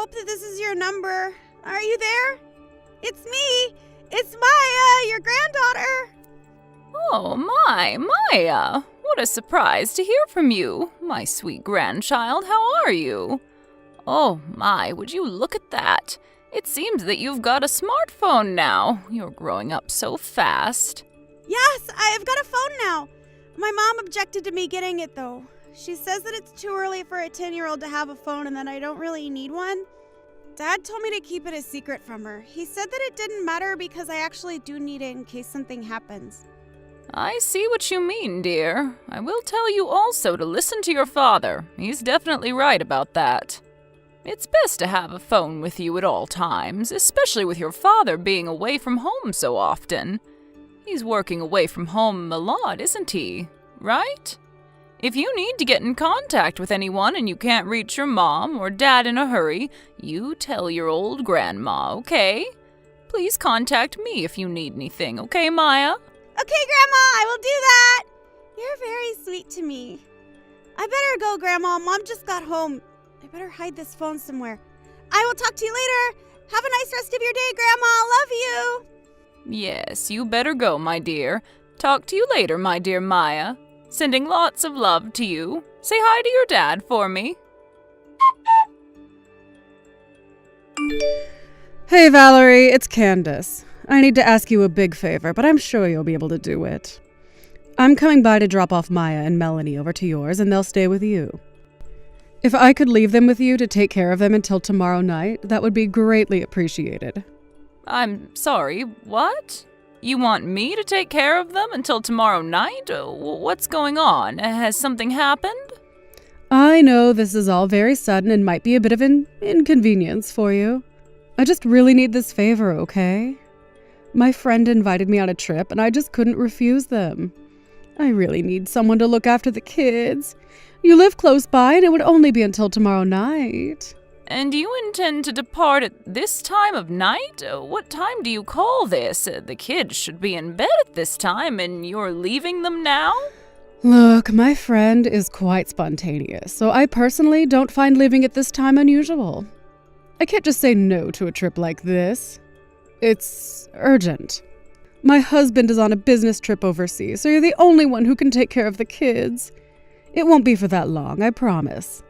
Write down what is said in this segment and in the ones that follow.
hope that this is your number. Are you there? It's me. It's Maya, your granddaughter. Oh, Maya. What a surprise to hear from you. My sweet grandchild, how are you? Oh, my, would you look at that? It seems that you've got a smartphone now. You're growing up so fast. Yes, I've got a phone now. My mom objected to me getting it, though. She says that it's too early for a 10-year-old to have a phone and that I don't really need one. Dad told me to keep it a secret from her. He said that it didn't matter because I actually do need it in case something happens. I see what you mean, dear. I will tell you also to listen to your father. He's definitely right about that. It's best to have a phone with you at all times, especially with your father being away from home so often. He's working away from home a lot, isn't he? Right? If you need to get in contact with anyone and you can't reach your mom or dad in a hurry, you tell your old grandma, okay? Please contact me if you need anything, okay, Maya? Okay, Grandma, I will do that. You're very sweet to me. I better go, Grandma. Mom just got home. I better hide this phone somewhere. I will talk to you later. Have a nice rest of your day, Grandma. Love you. Yes, you better go, my dear. Talk to you later, my dear Maya. Sending lots of love to you. Say hi to your dad for me. Hey, Valerie, it's Candace. I need to ask you a big favor, but I'm sure you'll be able to do it. I'm coming by to drop off Maya and Melanie over to yours, and they'll stay with you. If I could leave them with you to take care of them until tomorrow night, that would be greatly appreciated. I'm sorry, what? You want me to take care of them until tomorrow night? What's going on? Has something happened? I know this is all very sudden and might be a bit of an inconvenience for you. I just really need this favor, okay? My friend invited me on a trip and I just couldn't refuse them. I really need someone to look after the kids. You live close by and it would only be until tomorrow night. And you intend to depart at this time of night? What time do you call this? The kids should be in bed at this time, and you're leaving them now? Look, my friend is quite spontaneous, so I personally don't find leaving at this time unusual. I can't just say no to a trip like this. It's urgent. My husband is on a business trip overseas, so you're the only one who can take care of the kids. It won't be for that long, I promise.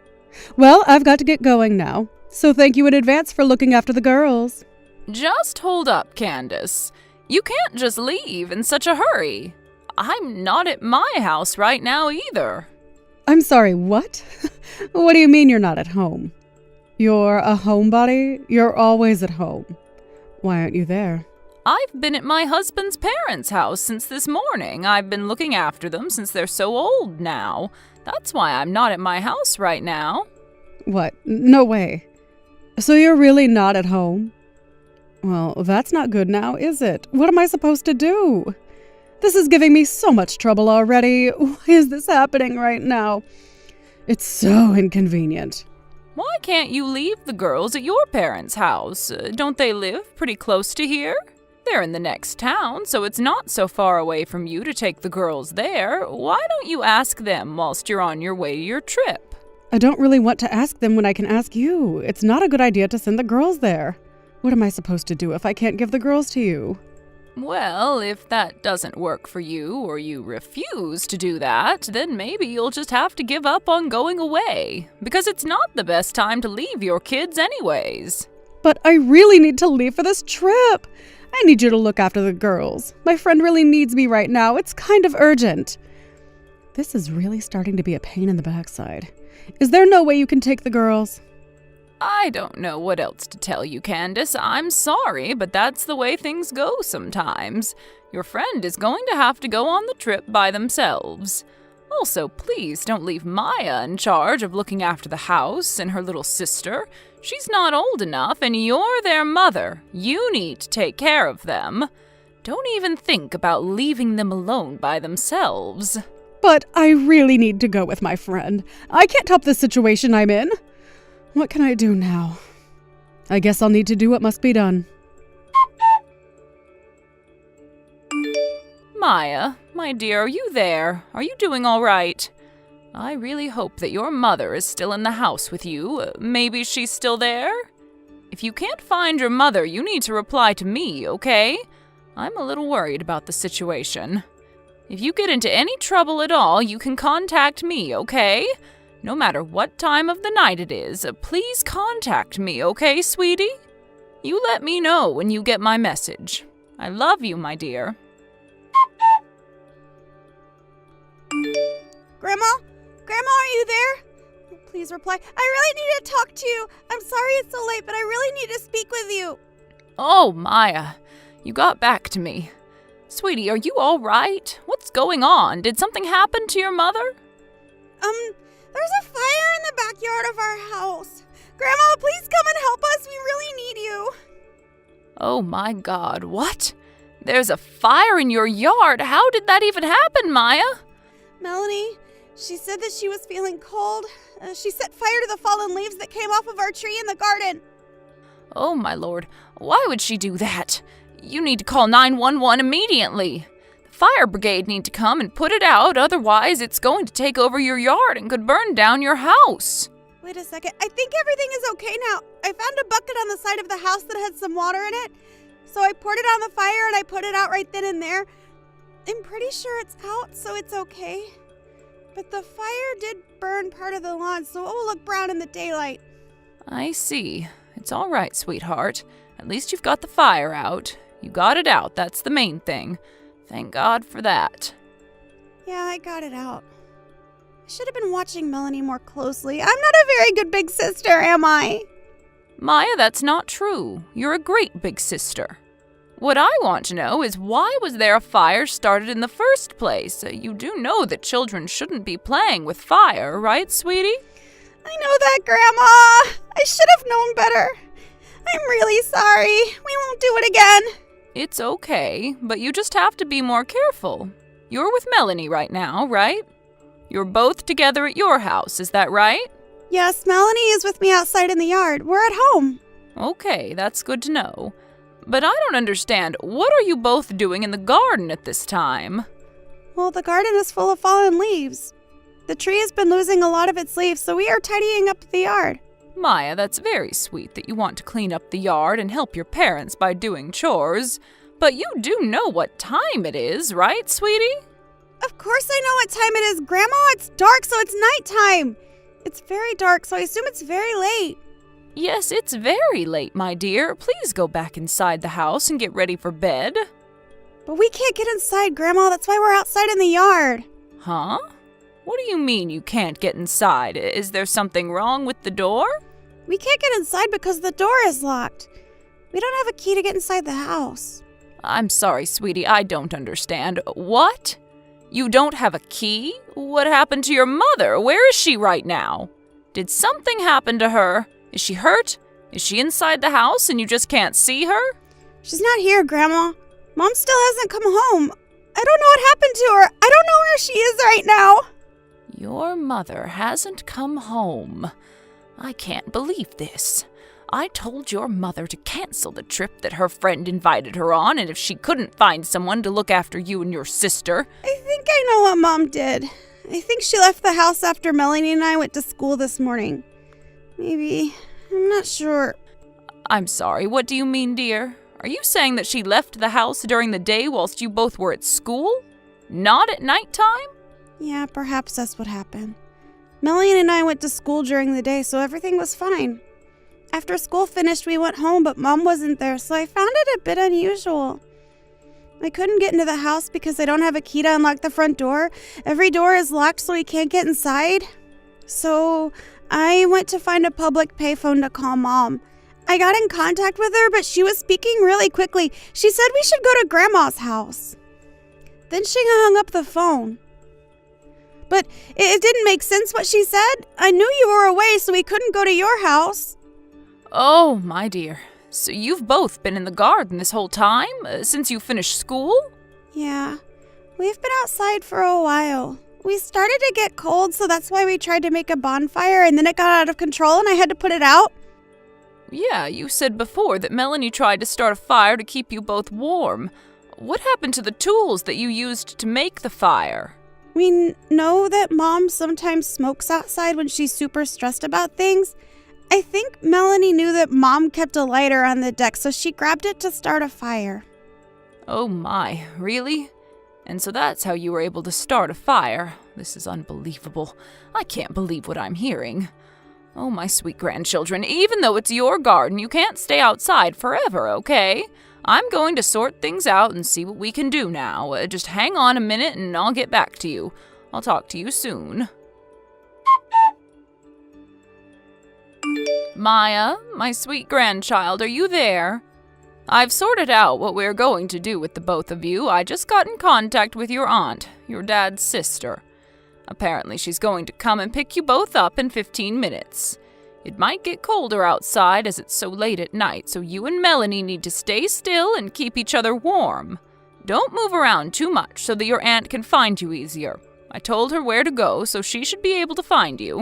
Well, I've got to get going now, so thank you in advance for looking after the girls. Just hold up, Candace. You can't just leave in such a hurry. I'm not at my house right now either. I'm sorry, what? What do you mean you're not at home? You're a homebody? You're always at home. Why aren't you there? I've been at my husband's parents' house since this morning. I've been looking after them since they're so old now. That's why I'm not at my house right now. What? No way. So you're really not at home? Well, that's not good now, is it? What am I supposed to do? This is giving me so much trouble already. Why is this happening right now? It's so inconvenient. Why can't you leave the girls at your parents' house? Don't they live pretty close to here? They're in the next town, so it's not so far away from you to take the girls there. Why don't you ask them whilst you're on your way to your trip? I don't really want to ask them when I can ask you. It's not a good idea to send the girls there. What am I supposed to do if I can't give the girls to you? Well, if that doesn't work for you, or you refuse to do that, then maybe you'll just have to give up on going away. Because it's not the best time to leave your kids anyways. But I really need to leave for this trip. I need you to look after the girls. My friend really needs me right now. It's kind of urgent. This is really starting to be a pain in the backside. Is there no way you can take the girls? I don't know what else to tell you, Candace. I'm sorry, but that's the way things go sometimes. Your friend is going to have to go on the trip by themselves. Also, please don't leave Maya in charge of looking after the house and her little sister. She's not old enough, and you're their mother. You need to take care of them. Don't even think about leaving them alone by themselves. But I really need to go with my friend. I can't help the situation I'm in. What can I do now? I guess I'll need to do what must be done. Maya, my dear, are you there? Are you doing all right? I really hope that your mother is still in the house with you. Maybe she's still there? if you can't find your mother, you need to reply to me, okay? I'm a little worried about the situation. If you get into any trouble at all, you can contact me, okay? No matter what time of the night it is, please contact me, okay, sweetie? You let me know when you get my message. I love you, my dear. Grandma? Grandma, are you there? Please reply. I really need to talk to you. I'm sorry it's so late, but I really need to speak with you. Oh, Maya, you got back to me. Sweetie, are you all right? What's going on? Did something happen to your mother? There's a fire in the backyard of our house. Grandma, please come and help us. We really need you. Oh my God, what? There's a fire in your yard. How did that even happen, Maya? Melanie, she said that she was feeling cold. She set fire to the fallen leaves that came off of our tree in the garden. Oh my Lord, why would she do that? You need to call 911 immediately. The fire brigade need to come and put it out, otherwise it's going to take over your yard and could burn down your house. Wait a second, I think everything is okay now. I found a bucket on the side of the house that had some water in it. So I poured it on the fire and I put it out right then and there. I'm pretty sure it's out, so it's okay. But the fire did burn part of the lawn, so it will look brown in the daylight. I see. It's all right, sweetheart. At least you've got the fire out. You got it out, that's the main thing. Thank God for that. Yeah, I got it out. I should have been watching Melanie more closely. I'm not a very good big sister, am I? Maya, that's not true. You're a great big sister. What I want to know is why was there a fire started in the first place? You do know that children shouldn't be playing with fire, right, sweetie? I know that, Grandma. I should have known better. I'm really sorry. We won't do it again. It's okay, but you just have to be more careful. You're with Melanie right now, right? You're both together at your house, is that right? Yes, Melanie is with me outside in the yard. We're at home. Okay, that's good to know. But I don't understand. What are you both doing in the garden at this time? Well, the garden is full of fallen leaves. The tree has been losing a lot of its leaves, so we are tidying up the yard. Maya, that's very sweet that you want to clean up the yard and help your parents by doing chores. But you do know what time it is, right, sweetie? Of course I know what time it is, Grandma. It's dark, so it's nighttime. It's very dark, so I assume it's very late. Yes, it's very late, my dear. Please go back inside the house and get ready for bed. But we can't get inside, Grandma. That's why we're outside in the yard. Huh? What do you mean you can't get inside? Is there something wrong with the door? We can't get inside because the door is locked. We don't have a key to get inside the house. I'm sorry, sweetie, I don't understand. What? You don't have a key? What happened to your mother? Where is she right now? Did something happen to her? Is she hurt? Is she inside the house and you just can't see her? She's not here, Grandma. Mom still hasn't come home. I don't know what happened to her. I don't know where she is right now. Your mother hasn't come home. I can't believe this. I told your mother to cancel the trip that her friend invited her on, and if she couldn't find someone to look after you and your sister... I think I know what Mom did. I think she left the house after Melanie and I went to school this morning. Maybe. I'm not sure. I'm sorry, what do you mean, dear? Are you saying that she left the house during the day whilst you both were at school? Not at nighttime? Yeah, perhaps that's what happened. Melanie and I went to school during the day, so everything was fine. After school finished, we went home, but Mom wasn't there, so I found it a bit unusual. I couldn't get into the house because I don't have a key to unlock the front door. Every door is locked, so we can't get inside. So I went to find a public payphone to call Mom. I got in contact with her, but she was speaking really quickly. She said we should go to Grandma's house. Then she hung up the phone. But it didn't make sense what she said. I knew you were away, so we couldn't go to your house. Oh, my dear. So you've both been in the garden this whole time, since you finished school? Yeah, we've been outside for a while. We started to get cold, so that's why we tried to make a bonfire, and then it got out of control and I had to put it out. Yeah, you said before that Melanie tried to start a fire to keep you both warm. What happened to the tools that you used to make the fire? We know that Mom sometimes smokes outside when she's super stressed about things. I think Melanie knew that Mom kept a lighter on the deck, so she grabbed it to start a fire. Oh my, really? And so that's how you were able to start a fire. This is unbelievable. I can't believe what I'm hearing. Oh, my sweet grandchildren, even though it's your garden, you can't stay outside forever, okay? I'm going to sort things out and see what we can do now. Just hang on a minute and I'll get back to you. I'll talk to you soon. Maya, my sweet grandchild, are you there? I've sorted out what we're going to do with the both of you. I just got in contact with your aunt, your dad's sister. Apparently she's going to come and pick you both up in 15 minutes. It might get colder outside as it's so late at night, so you and Melanie need to stay still and keep each other warm. Don't move around too much so that your aunt can find you easier. I told her where to go, so she should be able to find you.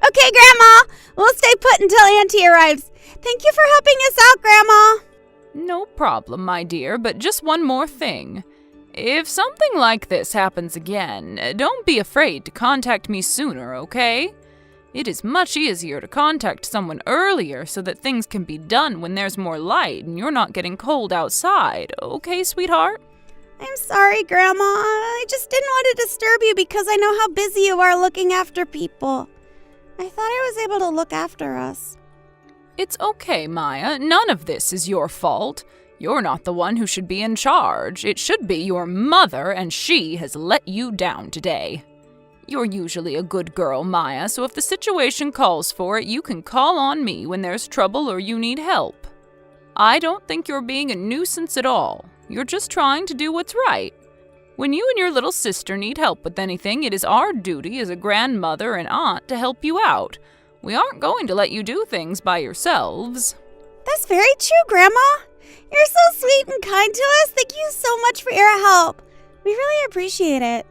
Okay, Grandma. We'll stay put until Auntie arrives. Thank you for helping us out, Grandma. No problem, my dear, but just one more thing. If something like this happens again, don't be afraid to contact me sooner, okay? It is much easier to contact someone earlier so that things can be done when there's more light and you're not getting cold outside, okay, sweetheart? I'm sorry, Grandma. I just didn't want to disturb you because I know how busy you are looking after people. I thought I was able to look after us. It's okay, Maya. None of this is your fault. You're not the one who should be in charge. It should be your mother, and she has let you down today. You're usually a good girl, Maya, so if the situation calls for it, you can call on me when there's trouble or you need help. I don't think you're being a nuisance at all. You're just trying to do what's right. When you and your little sister need help with anything, it is our duty as a grandmother and aunt to help you out. We aren't going to let you do things by yourselves. That's very true, Grandma. You're so sweet and kind to us. Thank you so much for your help. We really appreciate it.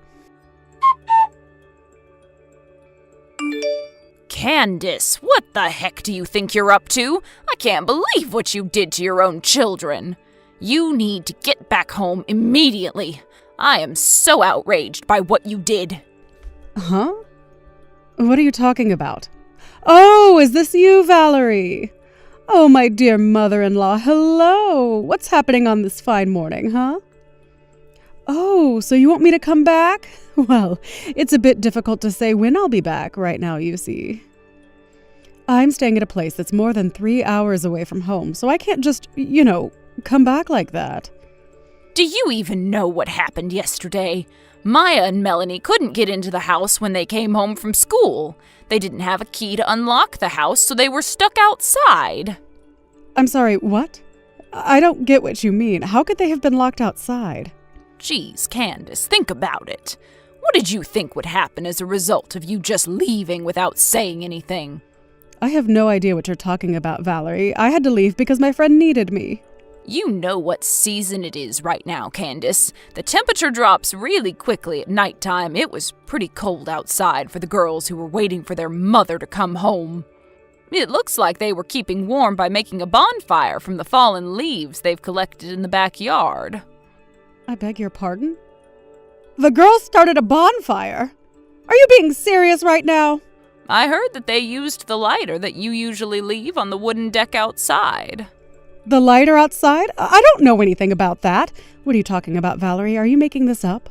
Candace, what the heck do you think you're up to? I can't believe what you did to your own children. You need to get back home immediately. I am so outraged by what you did. Huh? What are you talking about? Oh, is this you, Valerie? Oh, my dear mother-in-law, hello. What's happening on this fine morning, huh? Oh, so you want me to come back? Well, it's a bit difficult to say when I'll be back right now, you see. I'm staying at a place that's more than 3 hours away from home, so I can't just, come back like that. Do you even know what happened yesterday? Maya and Melanie couldn't get into the house when they came home from school. They didn't have a key to unlock the house, so they were stuck outside. I'm sorry, what? I don't get what you mean. How could they have been locked outside? Geez, Candace, think about it. What did you think would happen as a result of you just leaving without saying anything? I have no idea what you're talking about, Valerie. I had to leave because my friend needed me. You know what season it is right now, Candace. The temperature drops really quickly at nighttime. It was pretty cold outside for the girls who were waiting for their mother to come home. It looks like they were keeping warm by making a bonfire from the fallen leaves they've collected in the backyard. I beg your pardon? The girls started a bonfire? Are you being serious right now? I heard that they used the lighter that you usually leave on the wooden deck outside. The lighter outside? I don't know anything about that. What are you talking about, Valerie? Are you making this up?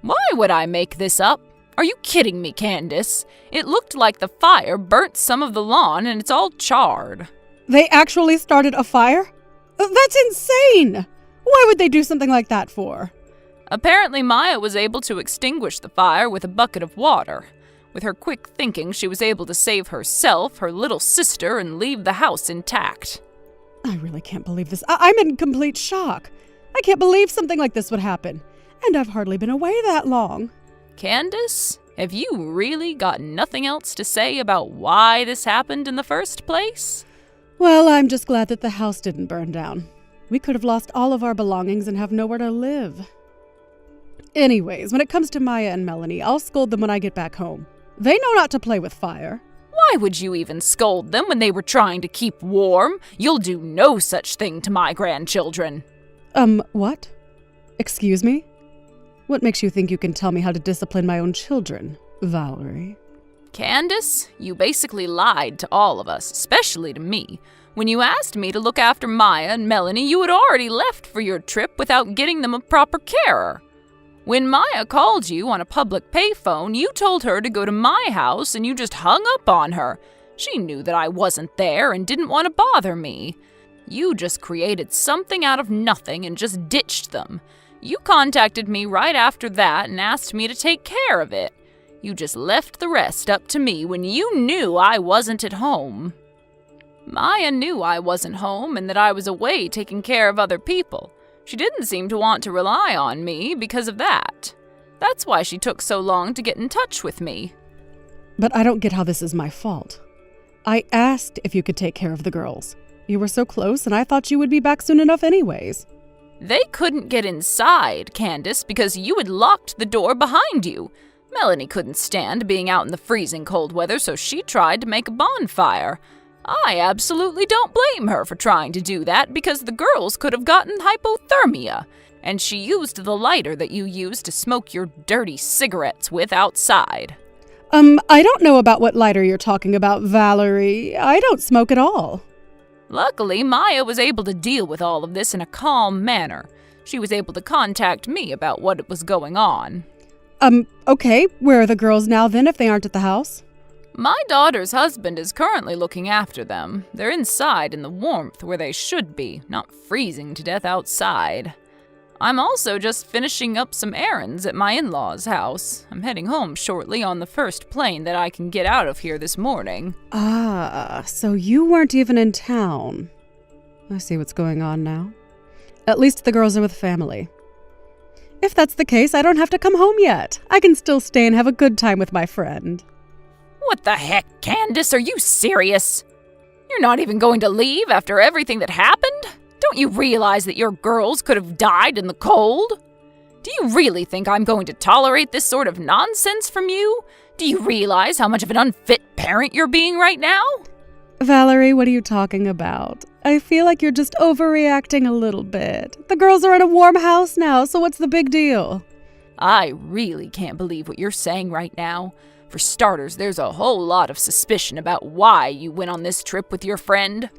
Why would I make this up? Are you kidding me, Candace? It looked like the fire burnt some of the lawn and it's all charred. They actually started a fire? That's insane! Why would they do something like that for? Apparently Maya was able to extinguish the fire with a bucket of water. With her quick thinking, she was able to save herself, her little sister, and leave the house intact. I really can't believe this. I'm in complete shock. I can't believe something like this would happen. And I've hardly been away that long. Candace, have you really got nothing else to say about why this happened in the first place? Well, I'm just glad that the house didn't burn down. We could have lost all of our belongings and have nowhere to live. Anyways, when it comes to Maya and Melanie, I'll scold them when I get back home. They know not to play with fire. Why would you even scold them when they were trying to keep warm? You'll do no such thing to my grandchildren. What? Excuse me? What makes you think you can tell me how to discipline my own children, Valerie? Candace, you basically lied to all of us, especially to me. When you asked me to look after Maya and Melanie, you had already left for your trip without getting them a proper carer. When Maya called you on a public payphone, you told her to go to my house and you just hung up on her. She knew that I wasn't there and didn't want to bother me. You just created something out of nothing and just ditched them. You contacted me right after that and asked me to take care of it. You just left the rest up to me when you knew I wasn't at home. Maya knew I wasn't home and that I was away taking care of other people. She didn't seem to want to rely on me because of that. That's why she took so long to get in touch with me. But I don't get how this is my fault. I asked if you could take care of the girls. You were so close and I thought you would be back soon enough anyways. They couldn't get inside, Candace, because you had locked the door behind you. Melanie couldn't stand being out in the freezing cold weather, so she tried to make a bonfire. I absolutely don't blame her for trying to do that because the girls could have gotten hypothermia, and she used the lighter that you used to smoke your dirty cigarettes with outside. I don't know about what lighter you're talking about, Valerie. I don't smoke at all. Luckily, Maya was able to deal with all of this in a calm manner. She was able to contact me about what was going on. Okay, where are the girls now then if they aren't at the house? My daughter's husband is currently looking after them. They're inside in the warmth where they should be, not freezing to death outside. I'm also just finishing up some errands at my in-laws' house. I'm heading home shortly on the first plane that I can get out of here this morning. Ah, so you weren't even in town. I see what's going on now. At least the girls are with family. If that's the case, I don't have to come home yet. I can still stay and have a good time with my friend. What the heck, Candace? Are you serious? You're not even going to leave after everything that happened? Don't you realize that your girls could have died in the cold? Do you really think I'm going to tolerate this sort of nonsense from you? Do you realize how much of an unfit parent you're being right now? Valerie, what are you talking about? I feel like you're just overreacting a little bit. The girls are in a warm house now, so what's the big deal? I really can't believe what you're saying right now. For starters, there's a whole lot of suspicion about why you went on this trip with your friend.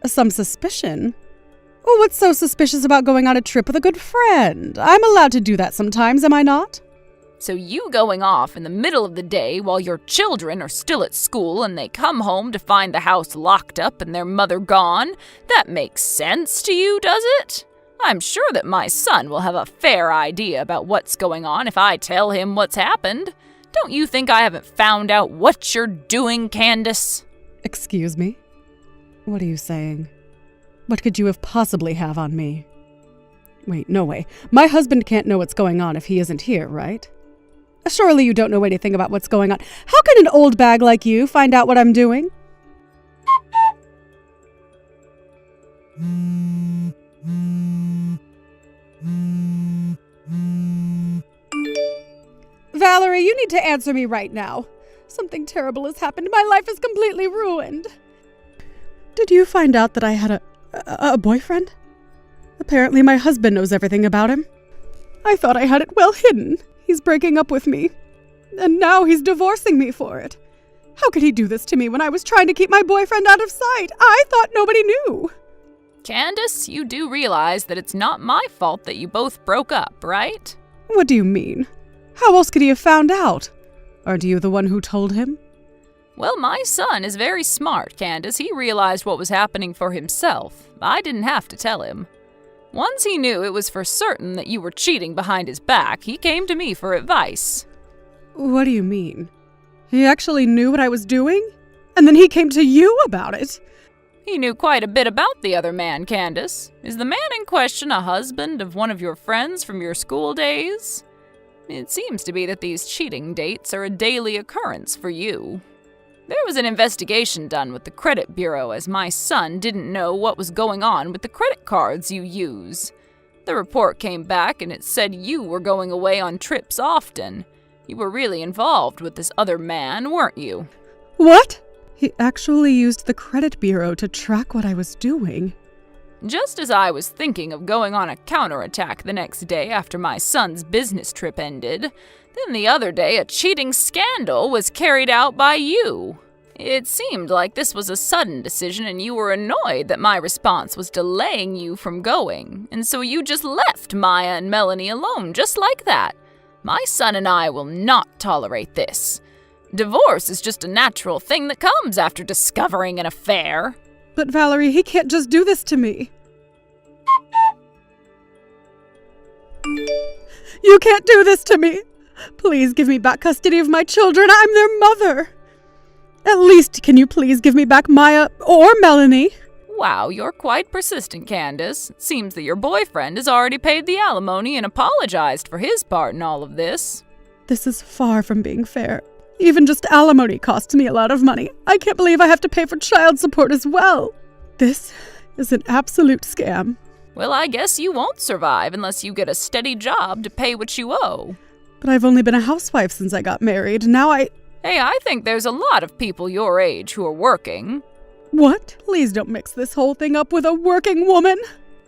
Some suspicion? Well, what's so suspicious about going on a trip with a good friend? I'm allowed to do that sometimes, am I not? So you going off in the middle of the day while your children are still at school and they come home to find the house locked up and their mother gone, that makes sense to you, does it? I'm sure that my son will have a fair idea about what's going on if I tell him what's happened. Don't you think I haven't found out what you're doing, Candace? Excuse me? What are you saying? What could you have possibly have on me? Wait, no way. My husband can't know what's going on if he isn't here, right? Surely you don't know anything about what's going on. How can an old bag like you find out what I'm doing? Valerie, you need to answer me right now. Something terrible has happened. My life is completely ruined. Did you find out that I had a boyfriend? Apparently my husband knows everything about him. I thought I had it well hidden. He's breaking up with me. And now he's divorcing me for it. How could he do this to me when I was trying to keep my boyfriend out of sight? I thought nobody knew. Candace, you do realize that it's not my fault that you both broke up, right? What do you mean? How else could he have found out? Aren't you the one who told him? Well, my son is very smart, Candace. He realized what was happening for himself. I didn't have to tell him. Once he knew it was for certain that you were cheating behind his back, he came to me for advice. What do you mean? He actually knew what I was doing? And then he came to you about it? He knew quite a bit about the other man, Candace. Is the man in question a husband of one of your friends from your school days? It seems to be that these cheating dates are a daily occurrence for you. There was an investigation done with the credit bureau as my son didn't know what was going on with the credit cards you use. The report came back and it said you were going away on trips often. You were really involved with this other man, weren't you? What? He actually used the credit bureau to track what I was doing. Just as I was thinking of going on a counterattack the next day after my son's business trip ended, Then the other day, a cheating scandal was carried out by you. It seemed like this was a sudden decision and you were annoyed that my response was delaying you from going, and so you just left Maya and Melanie alone just like that. My son and I will not tolerate this. Divorce is just a natural thing that comes after discovering an affair. But Valerie, he can't just do this to me. You can't do this to me. Please give me back custody of my children. I'm their mother. At least, can you please give me back Maya or Melanie? Wow, you're quite persistent, Candace. It seems that your boyfriend has already paid the alimony and apologized for his part in all of this. This is far from being fair. Even just alimony costs me a lot of money. I can't believe I have to pay for child support as well. This is an absolute scam. Well, I guess you won't survive unless you get a steady job to pay what you owe. But I've only been a housewife since I got married. Now Hey, I think there's a lot of people your age who are working. What? Please don't mix this whole thing up with a working woman.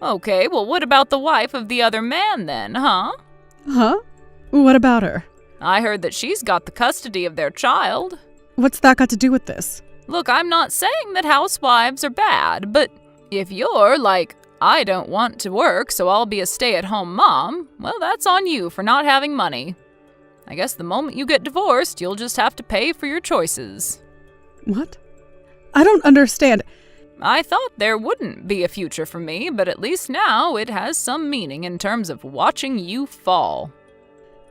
Okay, well, what about the wife of the other man then, huh? Huh? What about her? I heard that she's got the custody of their child. What's that got to do with this? Look, I'm not saying that housewives are bad, but if you're like, I don't want to work, so I'll be a stay-at-home mom, well, that's on you for not having money. I guess the moment you get divorced, you'll just have to pay for your choices. What? I don't understand. I thought there wouldn't be a future for me, but at least now it has some meaning in terms of watching you fall.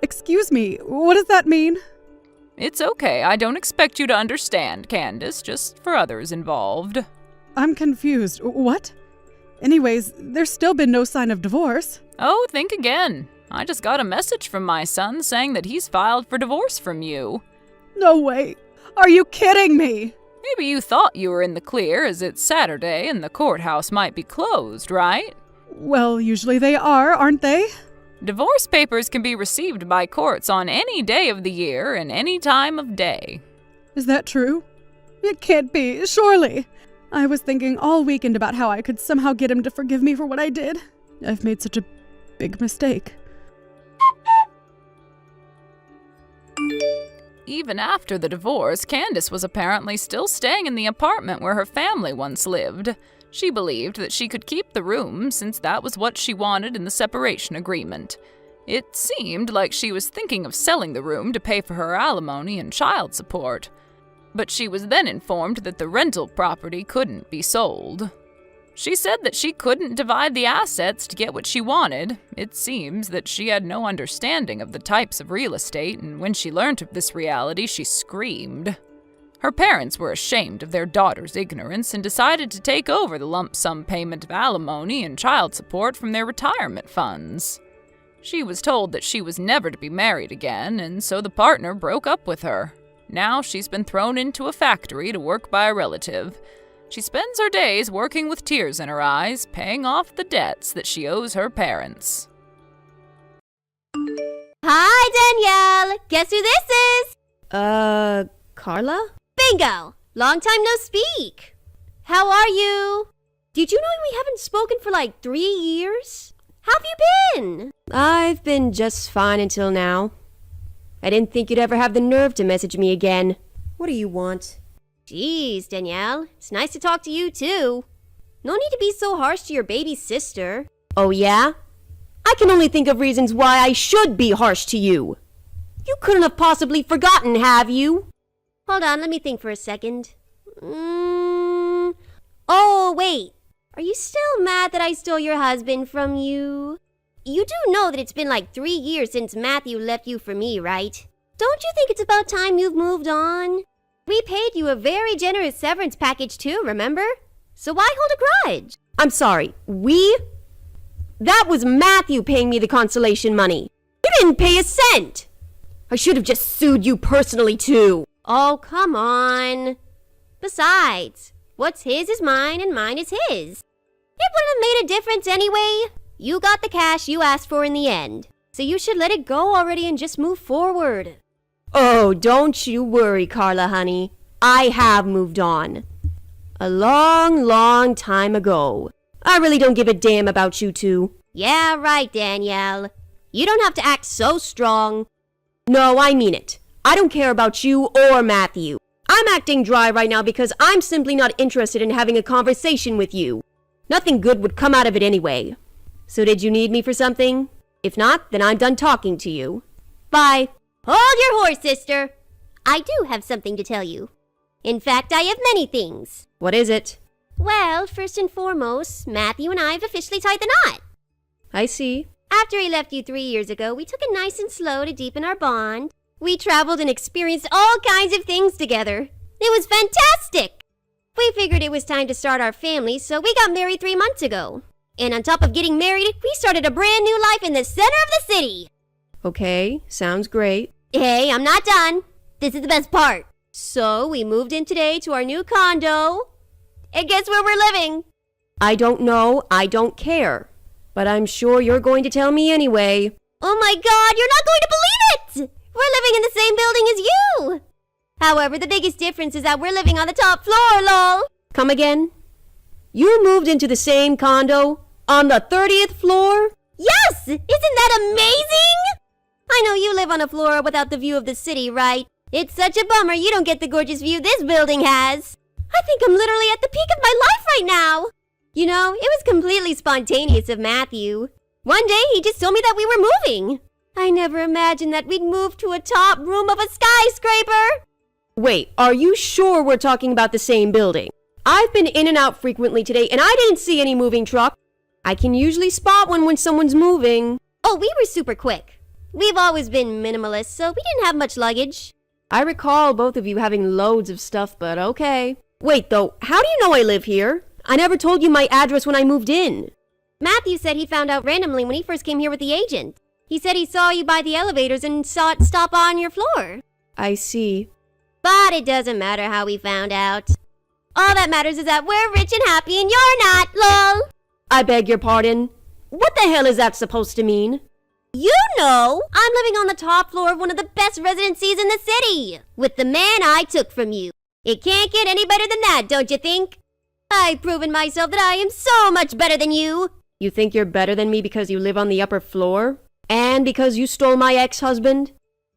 Excuse me, what does that mean? It's okay, I don't expect you to understand, Candace, just for others involved. I'm confused. What? Anyways, there's still been no sign of divorce. Oh, think again. I just got a message from my son saying that he's filed for divorce from you. No way. Are you kidding me? Maybe you thought you were in the clear as it's Saturday and the courthouse might be closed, right? Well, usually they are, aren't they? Divorce papers can be received by courts on any day of the year and any time of day. Is that true? It can't be, surely. I was thinking all weekend about how I could somehow get him to forgive me for what I did. I've made such a big mistake. Even after the divorce, Candace was apparently still staying in the apartment where her family once lived. She believed that she could keep the room since that was what she wanted in the separation agreement. It seemed like she was thinking of selling the room to pay for her alimony and child support. But she was then informed that the rental property couldn't be sold. She said that she couldn't divide the assets to get what she wanted. It seems that she had no understanding of the types of real estate, and when she learned of this reality, she screamed. Her parents were ashamed of their daughter's ignorance and decided to take over the lump sum payment of alimony and child support from their retirement funds. She was told that she was never to be married again, and so the partner broke up with her. Now she's been thrown into a factory to work by a relative. She spends her days working with tears in her eyes, paying off the debts that she owes her parents. Hi, Danielle! Guess who this is? Carla? Bingo! Long time no speak! How are you? Did you know we haven't spoken for like 3 years? How have you been? I've been just fine until now. I didn't think you'd ever have the nerve to message me again. What do you want? Jeez, Danielle, it's nice to talk to you too. No need to be so harsh to your baby sister. Oh yeah? I can only think of reasons why I should be harsh to you. You couldn't have possibly forgotten, have you? Hold on, let me think for a second. Oh, wait. Are you still mad that I stole your husband from you? You do know that it's been like 3 years since Matthew left you for me, right? Don't you think it's about time you've moved on? We paid you a very generous severance package too, remember? So why hold a grudge? I'm sorry, we? That was Matthew paying me the consolation money. You didn't pay a cent. I should have just sued you personally too. Oh, come on. Besides, what's his is mine and mine is his. It wouldn't have made a difference anyway. You got the cash you asked for in the end. So you should let it go already and just move forward. Oh, don't you worry, Carla, honey. I have moved on. A long, long time ago. I really don't give a damn about you two. Yeah, right, Danielle. You don't have to act so strong. No, I mean it. I don't care about you or Matthew. I'm acting dry right now because I'm simply not interested in having a conversation with you. Nothing good would come out of it anyway. So did you need me for something? If not, then I'm done talking to you. Bye. Hold your horse, sister. I do have something to tell you. In fact, I have many things. What is it? Well, first and foremost, Matthew and I have officially tied the knot. I see. After he left you 3 years ago, we took it nice and slow to deepen our bond. We traveled and experienced all kinds of things together. It was fantastic! We figured it was time to start our family, so we got married 3 months ago. And on top of getting married, we started a brand new life in the center of the city. Okay, sounds great. Hey, I'm not done. This is the best part. So, we moved in today to our new condo. And guess where we're living? I don't know, I don't care. But I'm sure you're going to tell me anyway. Oh my god, you're not going to believe it! We're living in the same building as you! However, the biggest difference is that we're living on the top floor, lol. Come again? You moved into the same condo? On the 30th floor? Yes! Isn't that amazing? I know you live on a floor without the view of the city, right? It's such a bummer you don't get the gorgeous view this building has. I think I'm literally at the peak of my life right now. You know, it was completely spontaneous of Matthew. One day he just told me that we were moving. I never imagined that we'd move to a top room of a skyscraper. Wait, are you sure we're talking about the same building? I've been in and out frequently today and I didn't see any moving truck. I can usually spot one when someone's moving. Oh, we were super quick. We've always been minimalist, so we didn't have much luggage. I recall both of you having loads of stuff, but okay. Wait though, how do you know I live here? I never told you my address when I moved in. Matthew said he found out randomly when he first came here with the agent. He said he saw you by the elevators and saw it stop on your floor. I see. But it doesn't matter how we found out. All that matters is that we're rich and happy and you're not, lol. I beg your pardon. What the hell is that supposed to mean? You know, I'm living on the top floor of one of the best residencies in the city, with the man I took from you. It can't get any better than that, don't you think? I've proven myself that I am so much better than you. You think you're better than me because you live on the upper floor? And because you stole my ex-husband?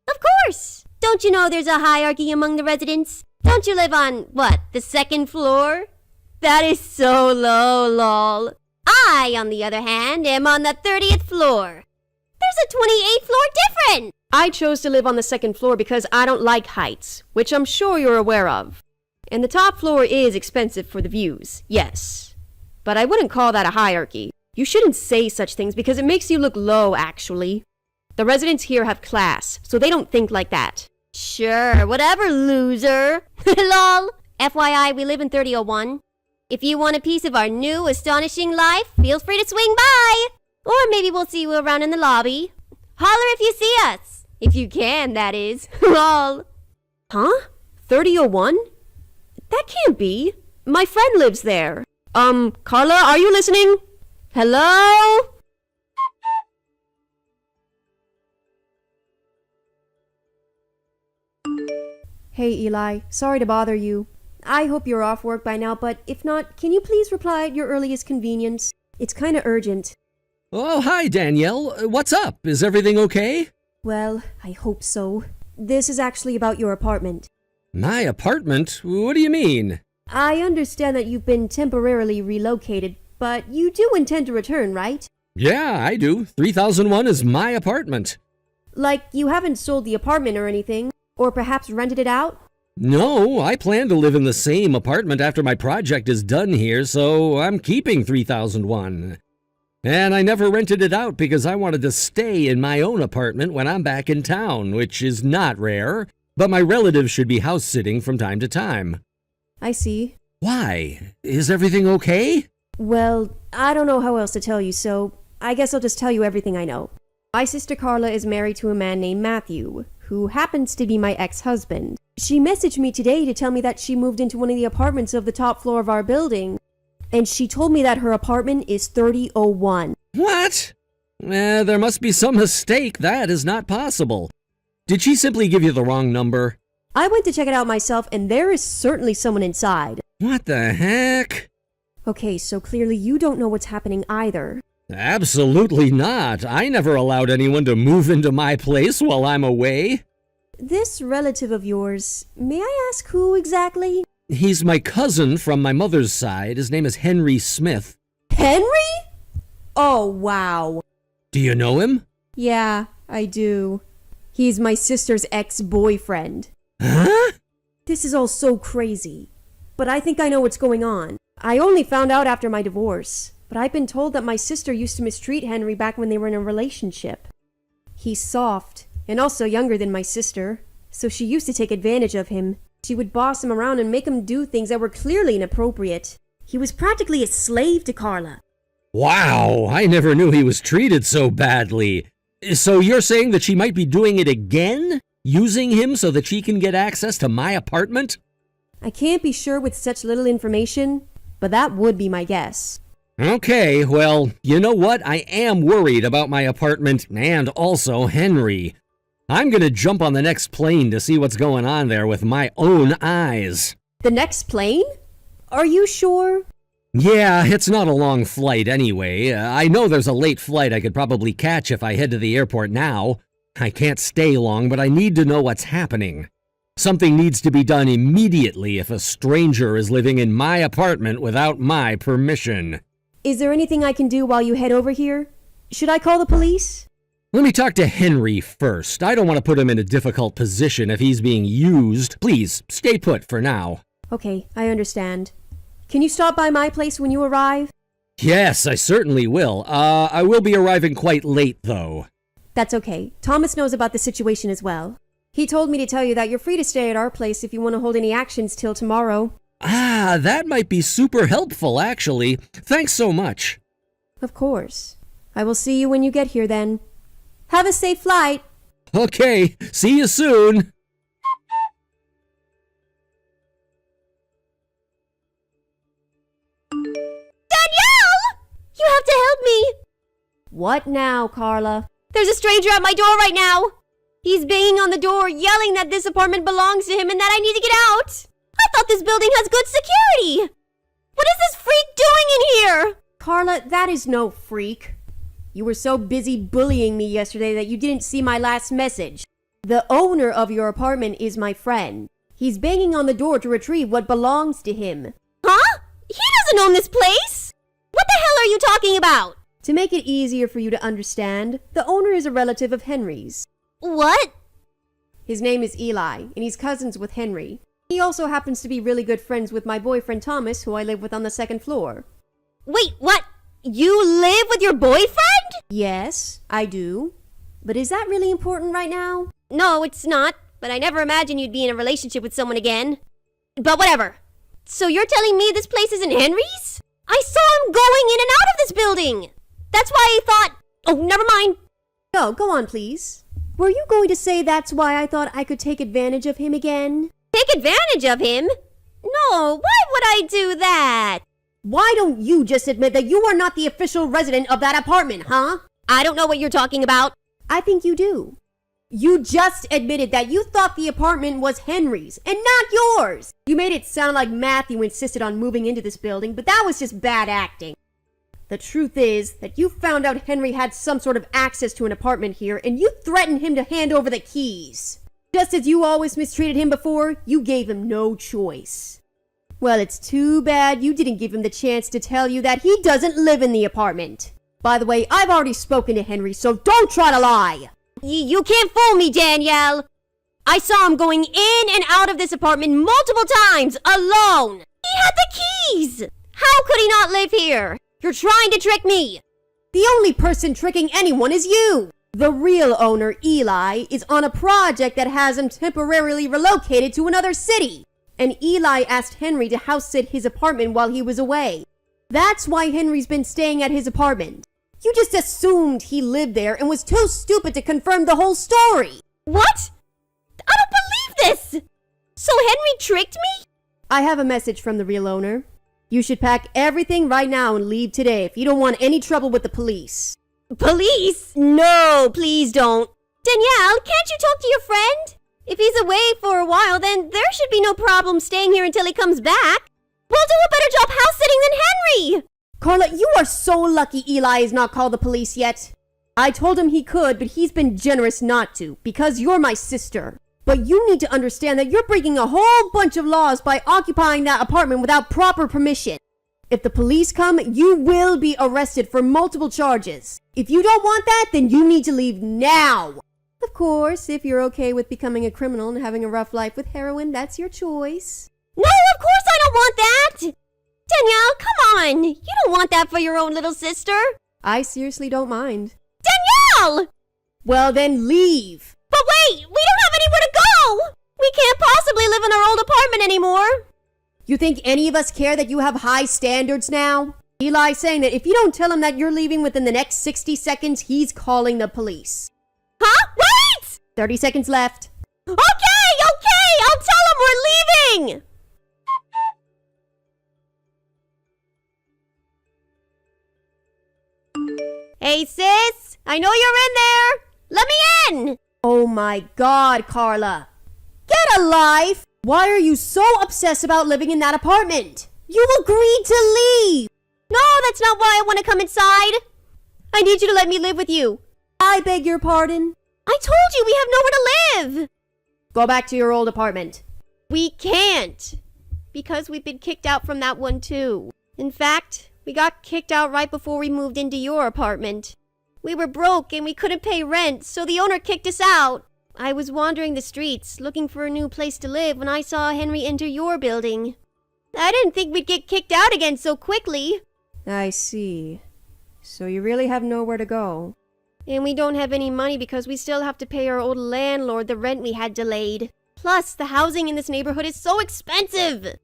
Of course! Don't you know there's a hierarchy among the residents? Don't you live on, what, the second floor? That is so low, lol. I, on the other hand, am on the 30th floor. There's a 28th floor difference! I chose to live on the second floor because I don't like heights, which I'm sure you're aware of. And the top floor is expensive for the views, yes. But I wouldn't call that a hierarchy. You shouldn't say such things because it makes you look low, actually. The residents here have class, so they don't think like that. Sure, whatever, loser. Lol. FYI, we live in 3001. If you want a piece of our new, astonishing life, feel free to swing by. Or maybe we'll see you around in the lobby. Holler if you see us. If you can, that is. Lol. Huh? 3001? That can't be. My friend lives there. Carla, are you listening? Hello? Hey, Eli. Sorry to bother you. I hope you're off work by now, but if not, can you please reply at your earliest convenience? It's kinda urgent. Oh, hi, Danielle. What's up? Is everything okay? Well, I hope so. This is actually about your apartment. My apartment? What do you mean? I understand that you've been temporarily relocated, but you do intend to return, right? Yeah, I do. 3001 is my apartment. Like, you haven't sold the apartment or anything? Or perhaps rented it out? No, I plan to live in the same apartment after my project is done here, so I'm keeping 3001. And I never rented it out because I wanted to stay in my own apartment when I'm back in town, which is not rare, but my relatives should be house sitting from time to time. I see. Why? Is everything okay? Well, I don't know how else to tell you, so I guess I'll just tell you everything I know. My sister Carla is married to a man named Matthew, who happens to be my ex-husband. She messaged me today to tell me that she moved into one of the apartments of the top floor of our building, and she told me that her apartment is 3001. What? There must be some mistake. That is not possible. Did she simply give you the wrong number? I went to check it out myself, and there is certainly someone inside. What the heck? Okay, so clearly you don't know what's happening either. Absolutely not. I never allowed anyone to move into my place while I'm away. This relative of yours, may I ask who exactly? He's my cousin from my mother's side. His name is Henry Smith. Henry? Oh, wow. Do you know him? Yeah, I do. He's my sister's ex-boyfriend. Huh? This is all so crazy. But I think I know what's going on. I only found out after my divorce, but I've been told that my sister used to mistreat Henry back when they were in a relationship. He's soft, and also younger than my sister, so she used to take advantage of him. She would boss him around and make him do things that were clearly inappropriate. He was practically a slave to Carla. Wow, I never knew he was treated so badly. So you're saying that she might be doing it again? Using him so that she can get access to my apartment? I can't be sure with such little information, but that would be my guess. Okay, well, you know what? I am worried about my apartment and also Henry. I'm gonna jump on the next plane to see what's going on there with my own eyes. The next plane? Are you sure? Yeah, it's not a long flight anyway. I know there's a late flight I could probably catch if I head to the airport now. I can't stay long, but I need to know what's happening. Something needs to be done immediately if a stranger is living in my apartment without my permission. Is there anything I can do while you head over here? Should I call the police? Let me talk to Henry first. I don't want to put him in a difficult position if he's being used. Please, stay put for now. Okay, I understand. Can you stop by my place when you arrive? Yes, I certainly will. I will be arriving quite late, though. That's okay. Thomas knows about the situation as well. He told me to tell you that you're free to stay at our place if you want to hold any actions till tomorrow. Ah, that might be super helpful, actually. Thanks so much. Of course. I will see you when you get here then. Have a safe flight. Okay, see you soon. Danielle! You have to help me! What now, Carla? There's a stranger at my door right now! He's banging on the door, yelling that this apartment belongs to him and that I need to get out! I thought this building has good security! What is this freak doing in here? Carla, that is no freak. You were so busy bullying me yesterday that you didn't see my last message. The owner of your apartment is my friend. He's banging on the door to retrieve what belongs to him. Huh? He doesn't own this place! What the hell are you talking about? To make it easier for you to understand, the owner is a relative of Henry's. What? His name is Eli, and he's cousins with Henry. He also happens to be really good friends with my boyfriend Thomas, who I live with on the second floor. Wait, what? You live with your boyfriend? Yes, I do. But is that really important right now? No, it's not. But I never imagined you'd be in a relationship with someone again. But whatever. So you're telling me this place isn't Henry's? I saw him going in and out of this building. That's why I thought... Oh, never mind. No, go on, please. Were you going to say that's why I thought I could take advantage of him again? Take advantage of him? No, why would I do that? Why don't you just admit that you are not the official resident of that apartment, huh? I don't know what you're talking about. I think you do. You just admitted that you thought the apartment was Henry's and not yours. You made it sound like Matthew insisted on moving into this building, but that was just bad acting. The truth is that you found out Henry had some sort of access to an apartment here and you threatened him to hand over the keys. Just as you always mistreated him before, you gave him no choice. Well, it's too bad you didn't give him the chance to tell you that he doesn't live in the apartment. By the way, I've already spoken to Henry, so don't try to lie. You can't fool me, Danielle. I saw him going in and out of this apartment multiple times, alone. He had the keys. How could he not live here? You're trying to trick me. The only person tricking anyone is you. The real owner, Eli, is on a project that has him temporarily relocated to another city. And Eli asked Henry to house sit his apartment while he was away. That's why Henry's been staying at his apartment. You just assumed he lived there and was too stupid to confirm the whole story. What? I don't believe this. So Henry tricked me? I have a message from the real owner. You should pack everything right now and leave today if you don't want any trouble with the police. Police? No, please don't. Danielle, can't you talk to your friend? If he's away for a while, then there should be no problem staying here until he comes back. We'll do a better job house-sitting than Henry. Carla, you are so lucky Eli has not called the police yet. I told him he could, but he's been generous not to, because you're my sister. But you need to understand that you're breaking a whole bunch of laws by occupying that apartment without proper permission. If the police come, you will be arrested for multiple charges. If you don't want that, then you need to leave now. Of course, if you're okay with becoming a criminal and having a rough life with heroin, that's your choice. No, of course I don't want that! Danielle, come on! You don't want that for your own little sister! I seriously don't mind. Danielle! Well, then leave. But wait! We don't have anywhere to go! We can't possibly live in our old apartment anymore! You think any of us care that you have high standards now? Eli's saying that if you don't tell him that you're leaving within the next 60 seconds, he's calling the police. Huh? Wait! 30 seconds left. Okay! I'll tell him we're leaving! Hey, sis! I know you're in there! Let me in! Oh my God, Carla. Get a life! Why are you so obsessed about living in that apartment? You agreed to leave! No, that's not why I want to come inside. I need you to let me live with you. I beg your pardon? I told you we have nowhere to live. Go back to your old apartment. We can't. Because we've been kicked out from that one too. In fact, we got kicked out right before we moved into your apartment. We were broke and we couldn't pay rent, so the owner kicked us out. I was wandering the streets, looking for a new place to live when I saw Henry enter your building. I didn't think we'd get kicked out again so quickly. I see. So you really have nowhere to go. And we don't have any money because we still have to pay our old landlord the rent we had delayed. Plus, the housing in this neighborhood is so expensive.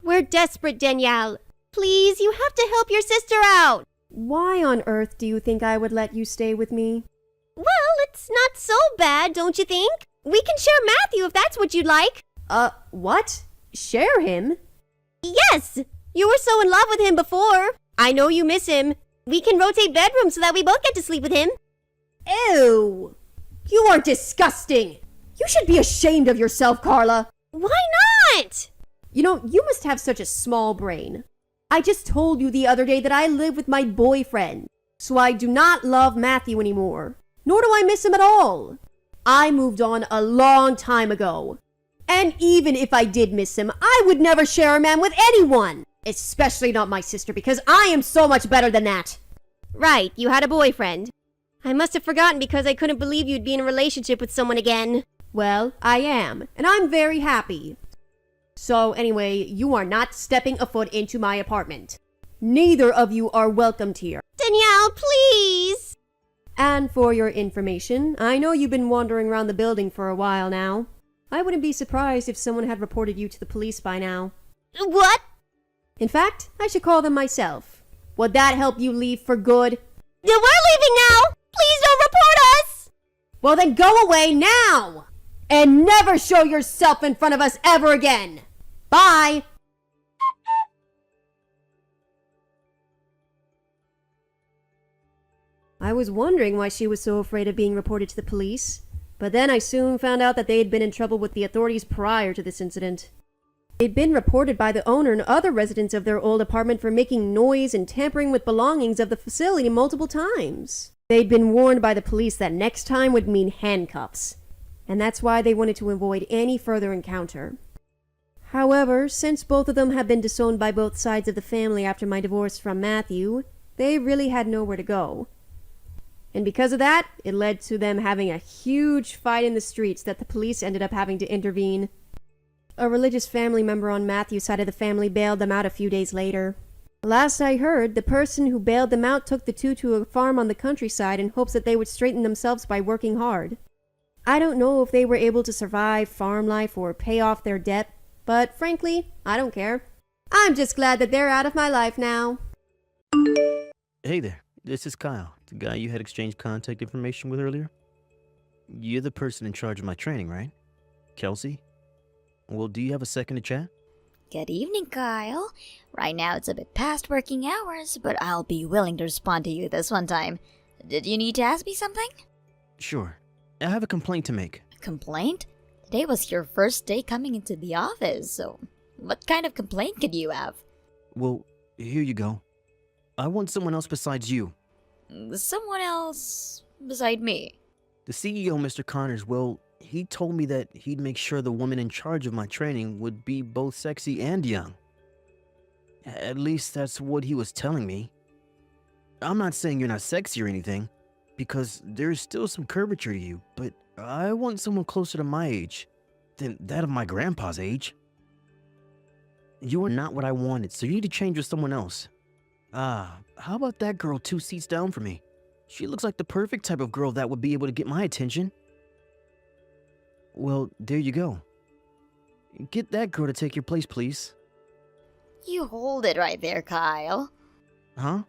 We're desperate, Danielle. Please, you have to help your sister out. Why on earth do you think I would let you stay with me? Well, it's not so bad, don't you think? We can share Matthew if that's what you'd like. What? Share him? Yes! You were so in love with him before. I know you miss him. We can rotate bedrooms so that we both get to sleep with him. Ew! You are disgusting! You should be ashamed of yourself, Carla. Why not? You know, you must have such a small brain. I just told you the other day that I live with my boyfriend, so I do not love Matthew anymore. Nor do I miss him at all. I moved on a long time ago. And even if I did miss him, I would never share a man with anyone. Especially not my sister, because I am so much better than that. Right, you had a boyfriend. I must have forgotten because I couldn't believe you'd be in a relationship with someone again. Well, I am, and I'm very happy. So anyway, you are not stepping a foot into my apartment. Neither of you are welcomed here. Danielle, please! And for your information, I know you've been wandering around the building for a while now. I wouldn't be surprised if someone had reported you to the police by now. What? In fact, I should call them myself. Would that help you leave for good? We're leaving now! Please don't report us! Well then go away now! And never show yourself in front of us ever again! Bye! I was wondering why she was so afraid of being reported to the police, but then I soon found out that they had been in trouble with the authorities prior to this incident. They'd been reported by the owner and other residents of their old apartment for making noise and tampering with belongings of the facility multiple times. They'd been warned by the police that next time would mean handcuffs, and that's why they wanted to avoid any further encounter. However, since both of them had been disowned by both sides of the family after my divorce from Matthew, they really had nowhere to go. And because of that, it led to them having a huge fight in the streets that the police ended up having to intervene. A religious family member on Matthew's side of the family bailed them out a few days later. Last I heard, the person who bailed them out took the two to a farm on the countryside in hopes that they would straighten themselves by working hard. I don't know if they were able to survive farm life or pay off their debt, but frankly, I don't care. I'm just glad that they're out of my life now. Hey there, this is Kyle, the guy you had exchanged contact information with earlier. You're the person in charge of my training, right? Kelsey? Well, do you have a second to chat? Good evening, Kyle. Right now it's a bit past working hours, but I'll be willing to respond to you this one time. Did you need to ask me something? Sure. I have a complaint to make. Complaint? Today was your first day coming into the office, so what kind of complaint could you have? Well, here you go. I want someone else besides you. Someone else beside me. The CEO, Mr. Connors, well, he told me that he'd make sure the woman in charge of my training would be both sexy and young. At least that's what he was telling me. I'm not saying you're not sexy or anything, because there's still some curvature to you, but I want someone closer to my age than that of my grandpa's age. You are not what I wanted, so you need to change with someone else. How about that girl 2 seats down from me? She looks like the perfect type of girl that would be able to get my attention. Well, there you go. Get that girl to take your place, please. You hold it right there, Kyle. Huh?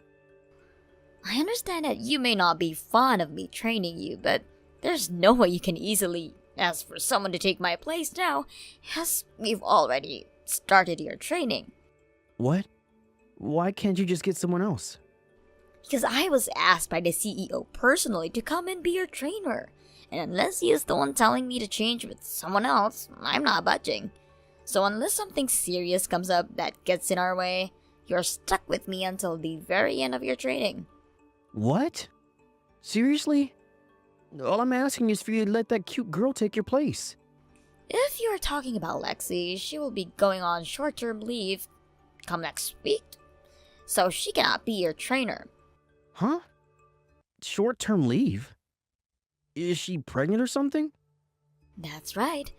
I understand that you may not be fond of me training you, but there's no way you can easily ask for someone to take my place now, as we've already started your training. What? Why can't you just get someone else? Because I was asked by the CEO personally to come and be your trainer. And unless he is the one telling me to change with someone else, I'm not budging. So unless something serious comes up that gets in our way, you're stuck with me until the very end of your training. What? Seriously? All I'm asking is for you to let that cute girl take your place. If you're talking about Lexi, she will be going on short-term leave come next week, so she cannot be your trainer. Huh? Short-term leave? Is she pregnant or something? That's right.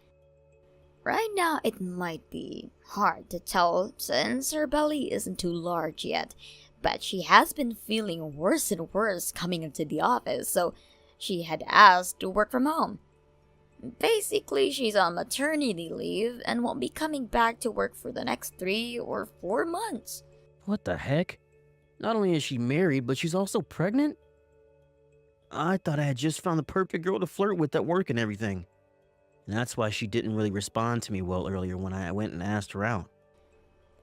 Right now, it might be hard to tell since her belly isn't too large yet, but she has been feeling worse and worse coming into the office, so she had asked to work from home. Basically, she's on maternity leave and won't be coming back to work for the next 3 or 4 months. What the heck? Not only is she married, but she's also pregnant? I thought I had just found the perfect girl to flirt with at work and everything. And that's why she didn't really respond to me well earlier when I went and asked her out.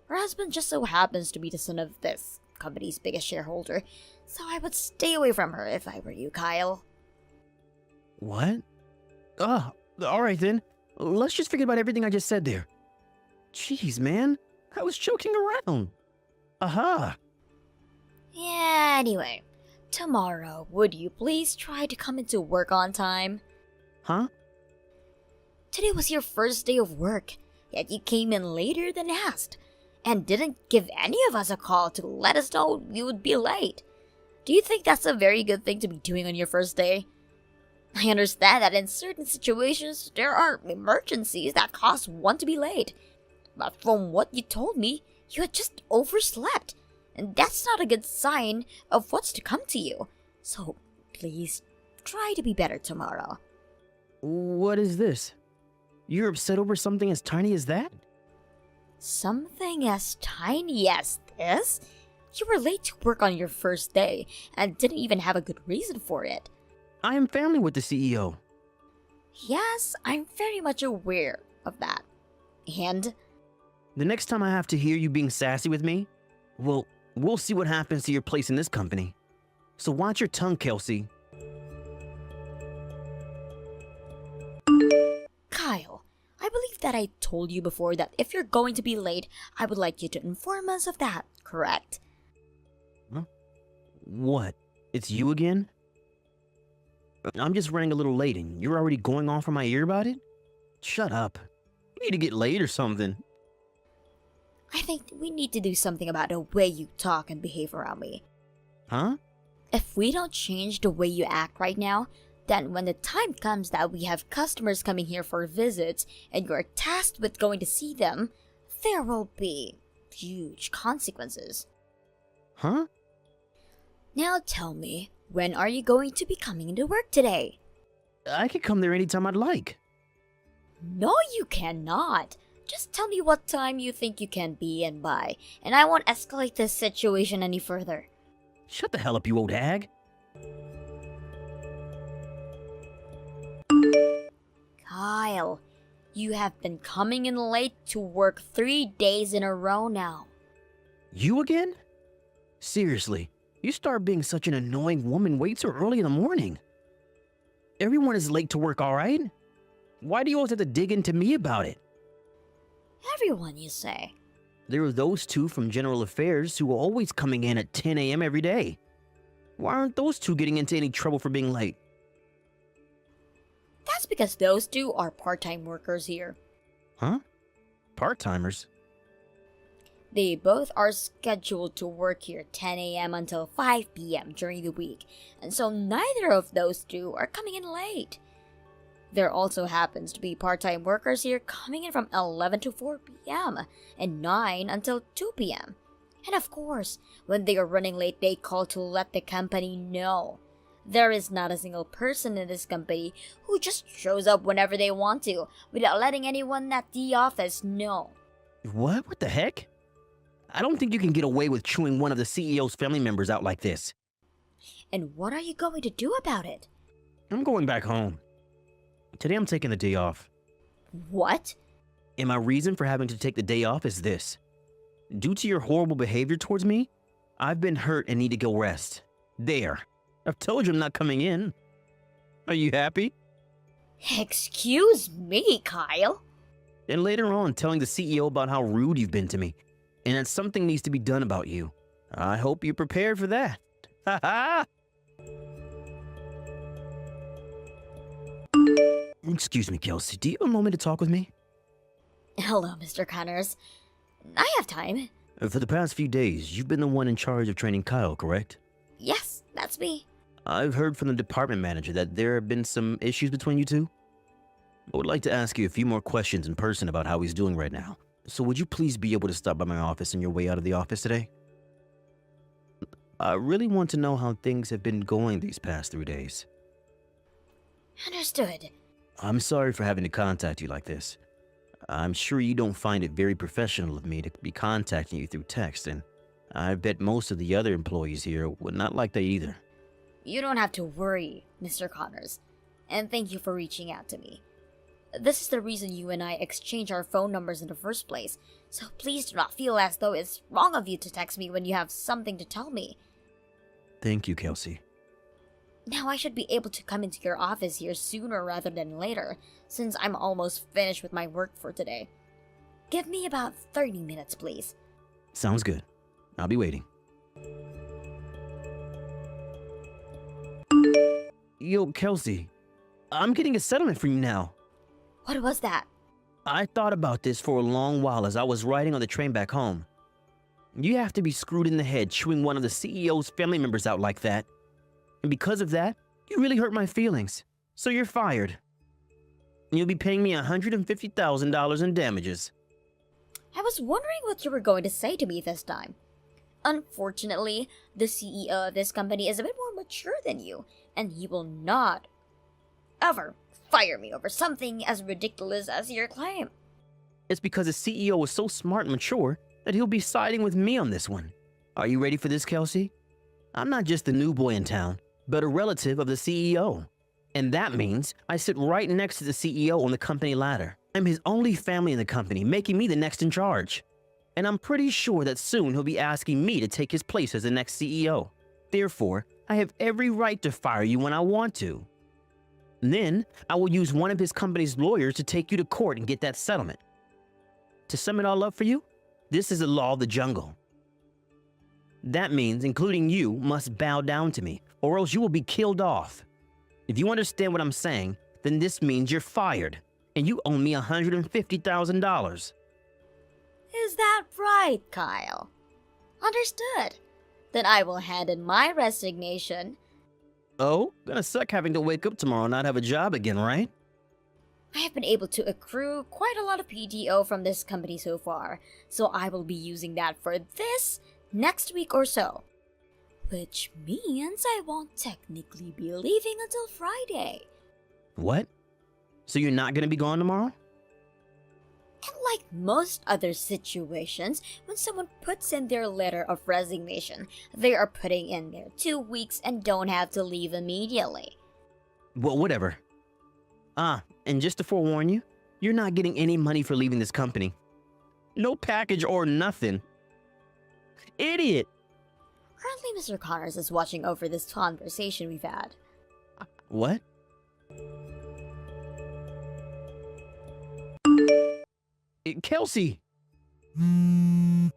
Her husband just so happens to be the son of this company's biggest shareholder, so I would stay away from her if I were you, Kyle. What? Alright then. Let's just forget about everything I just said there. Jeez, man. I was joking around. Aha! Yeah, anyway. Tomorrow, would you please try to come into work on time? Huh? Today was your first day of work, yet you came in later than asked, and didn't give any of us a call to let us know you would be late. Do you think that's a very good thing to be doing on your first day? I understand that in certain situations, there are emergencies that cause one to be late. But from what you told me, you had just overslept. And that's not a good sign of what's to come to you. So, please, try to be better tomorrow. What is this? You're upset over something as tiny as that? Something as tiny as this? You were late to work on your first day, and didn't even have a good reason for it. I am family with the CEO. Yes, I'm very much aware of that. And? The next time I have to hear you being sassy with me, well, we'll see what happens to your place in this company. So watch your tongue, Kelsey. Kyle, I believe that I told you before that if you're going to be late, I would like you to inform us of that, correct? Huh? What? It's you again? I'm just running a little late and you're already going on for my ear about it? Shut up. You need to get late or something. I think we need to do something about the way you talk and behave around me. Huh? If we don't change the way you act right now, then when the time comes that we have customers coming here for visits and you're tasked with going to see them, there will be huge consequences. Huh? Now tell me, when are you going to be coming into work today? I could come there anytime I'd like. No, you cannot. Just tell me what time you think you can be and by, and I won't escalate this situation any further. Shut the hell up, you old hag. Kyle, you have been coming in late to work 3 days in a row now. You again? Seriously, you start being such an annoying woman way too early in the morning. Everyone is late to work, alright? Why do you always have to dig into me about it? Everyone, you say? There are those two from General Affairs who are always coming in at 10 a.m. every day. Why aren't those two getting into any trouble for being late? That's because those two are part-time workers here. Huh? Part-timers? They both are scheduled to work here 10 a.m. until 5 p.m. during the week, and so neither of those two are coming in late. There also happens to be part-time workers here coming in from 11 to 4 p.m. and 9 until 2 p.m. And of course, when they are running late, they call to let the company know. There is not a single person in this company who just shows up whenever they want to without letting anyone at the office know. What? What the heck? I don't think you can get away with chewing one of the CEO's family members out like this. And what are you going to do about it? I'm going back home. Today I'm taking the day off. What? And my reason for having to take the day off is this. Due to your horrible behavior towards me, I've been hurt and need to go rest. There. I've told you I'm not coming in. Are you happy? Excuse me, Kyle. And later on, telling the CEO about how rude you've been to me, and that something needs to be done about you. I hope you're prepared for that. Ha ha! Excuse me, Kelsey. Do you have a moment to talk with me? Hello, Mr. Connors. I have time. For the past few days, you've been the one in charge of training Kyle, correct? Yes, that's me. I've heard from the department manager that there have been some issues between you two. I would like to ask you a few more questions in person about how he's doing right now. So would you please be able to stop by my office on your way out of the office today? I really want to know how things have been going these past 3 days. Understood. I'm sorry for having to contact you like this. I'm sure you don't find it very professional of me to be contacting you through text, and I bet most of the other employees here would not like that either. You don't have to worry, Mr. Connors. And thank you for reaching out to me. This is the reason you and I exchanged our phone numbers in the first place, so please do not feel as though it's wrong of you to text me when you have something to tell me. Thank you, Kelsey. Now I should be able to come into your office here sooner rather than later, since I'm almost finished with my work for today. Give me about 30 minutes, please. Sounds good. I'll be waiting. Yo, Kelsey, I'm getting a settlement for you now. What was that? I thought about this for a long while as I was riding on the train back home. You have to be screwed in the head chewing one of the CEO's family members out like that. And because of that, you really hurt my feelings. So you're fired. You'll be paying me $150,000 in damages. I was wondering what you were going to say to me this time. Unfortunately, the CEO of this company is a bit more mature than you, and he will not ever fire me over something as ridiculous as your claim. It's because the CEO is so smart and mature that he'll be siding with me on this one. Are you ready for this, Kelsey? I'm not just the new boy in town, but a relative of the CEO. And that means I sit right next to the CEO on the company ladder. I'm his only family in the company, making me the next in charge. And I'm pretty sure that soon he'll be asking me to take his place as the next CEO. Therefore, I have every right to fire you when I want to. And then, I will use one of his company's lawyers to take you to court and get that settlement. To sum it all up for you, this is the law of the jungle. That means, including you, must bow down to me, or else you will be killed off. If you understand what I'm saying, then this means you're fired, and you owe me $150,000. Is that right, Kyle? Understood. Then I will hand in my resignation. Oh, gonna suck having to wake up tomorrow and not have a job again, right? I have been able to accrue quite a lot of PTO from this company so far, so I will be using that for this next week or so. Which means I won't technically be leaving until Friday. What? So you're not gonna be gone tomorrow? And like most other situations, when someone puts in their letter of resignation, they are putting in their 2 weeks and don't have to leave immediately. Well, whatever. And just to forewarn you, you're not getting any money for leaving this company. No package or nothing. Idiot! Currently, Mr. Connors is watching over this conversation we've had. What? Kelsey! Yo,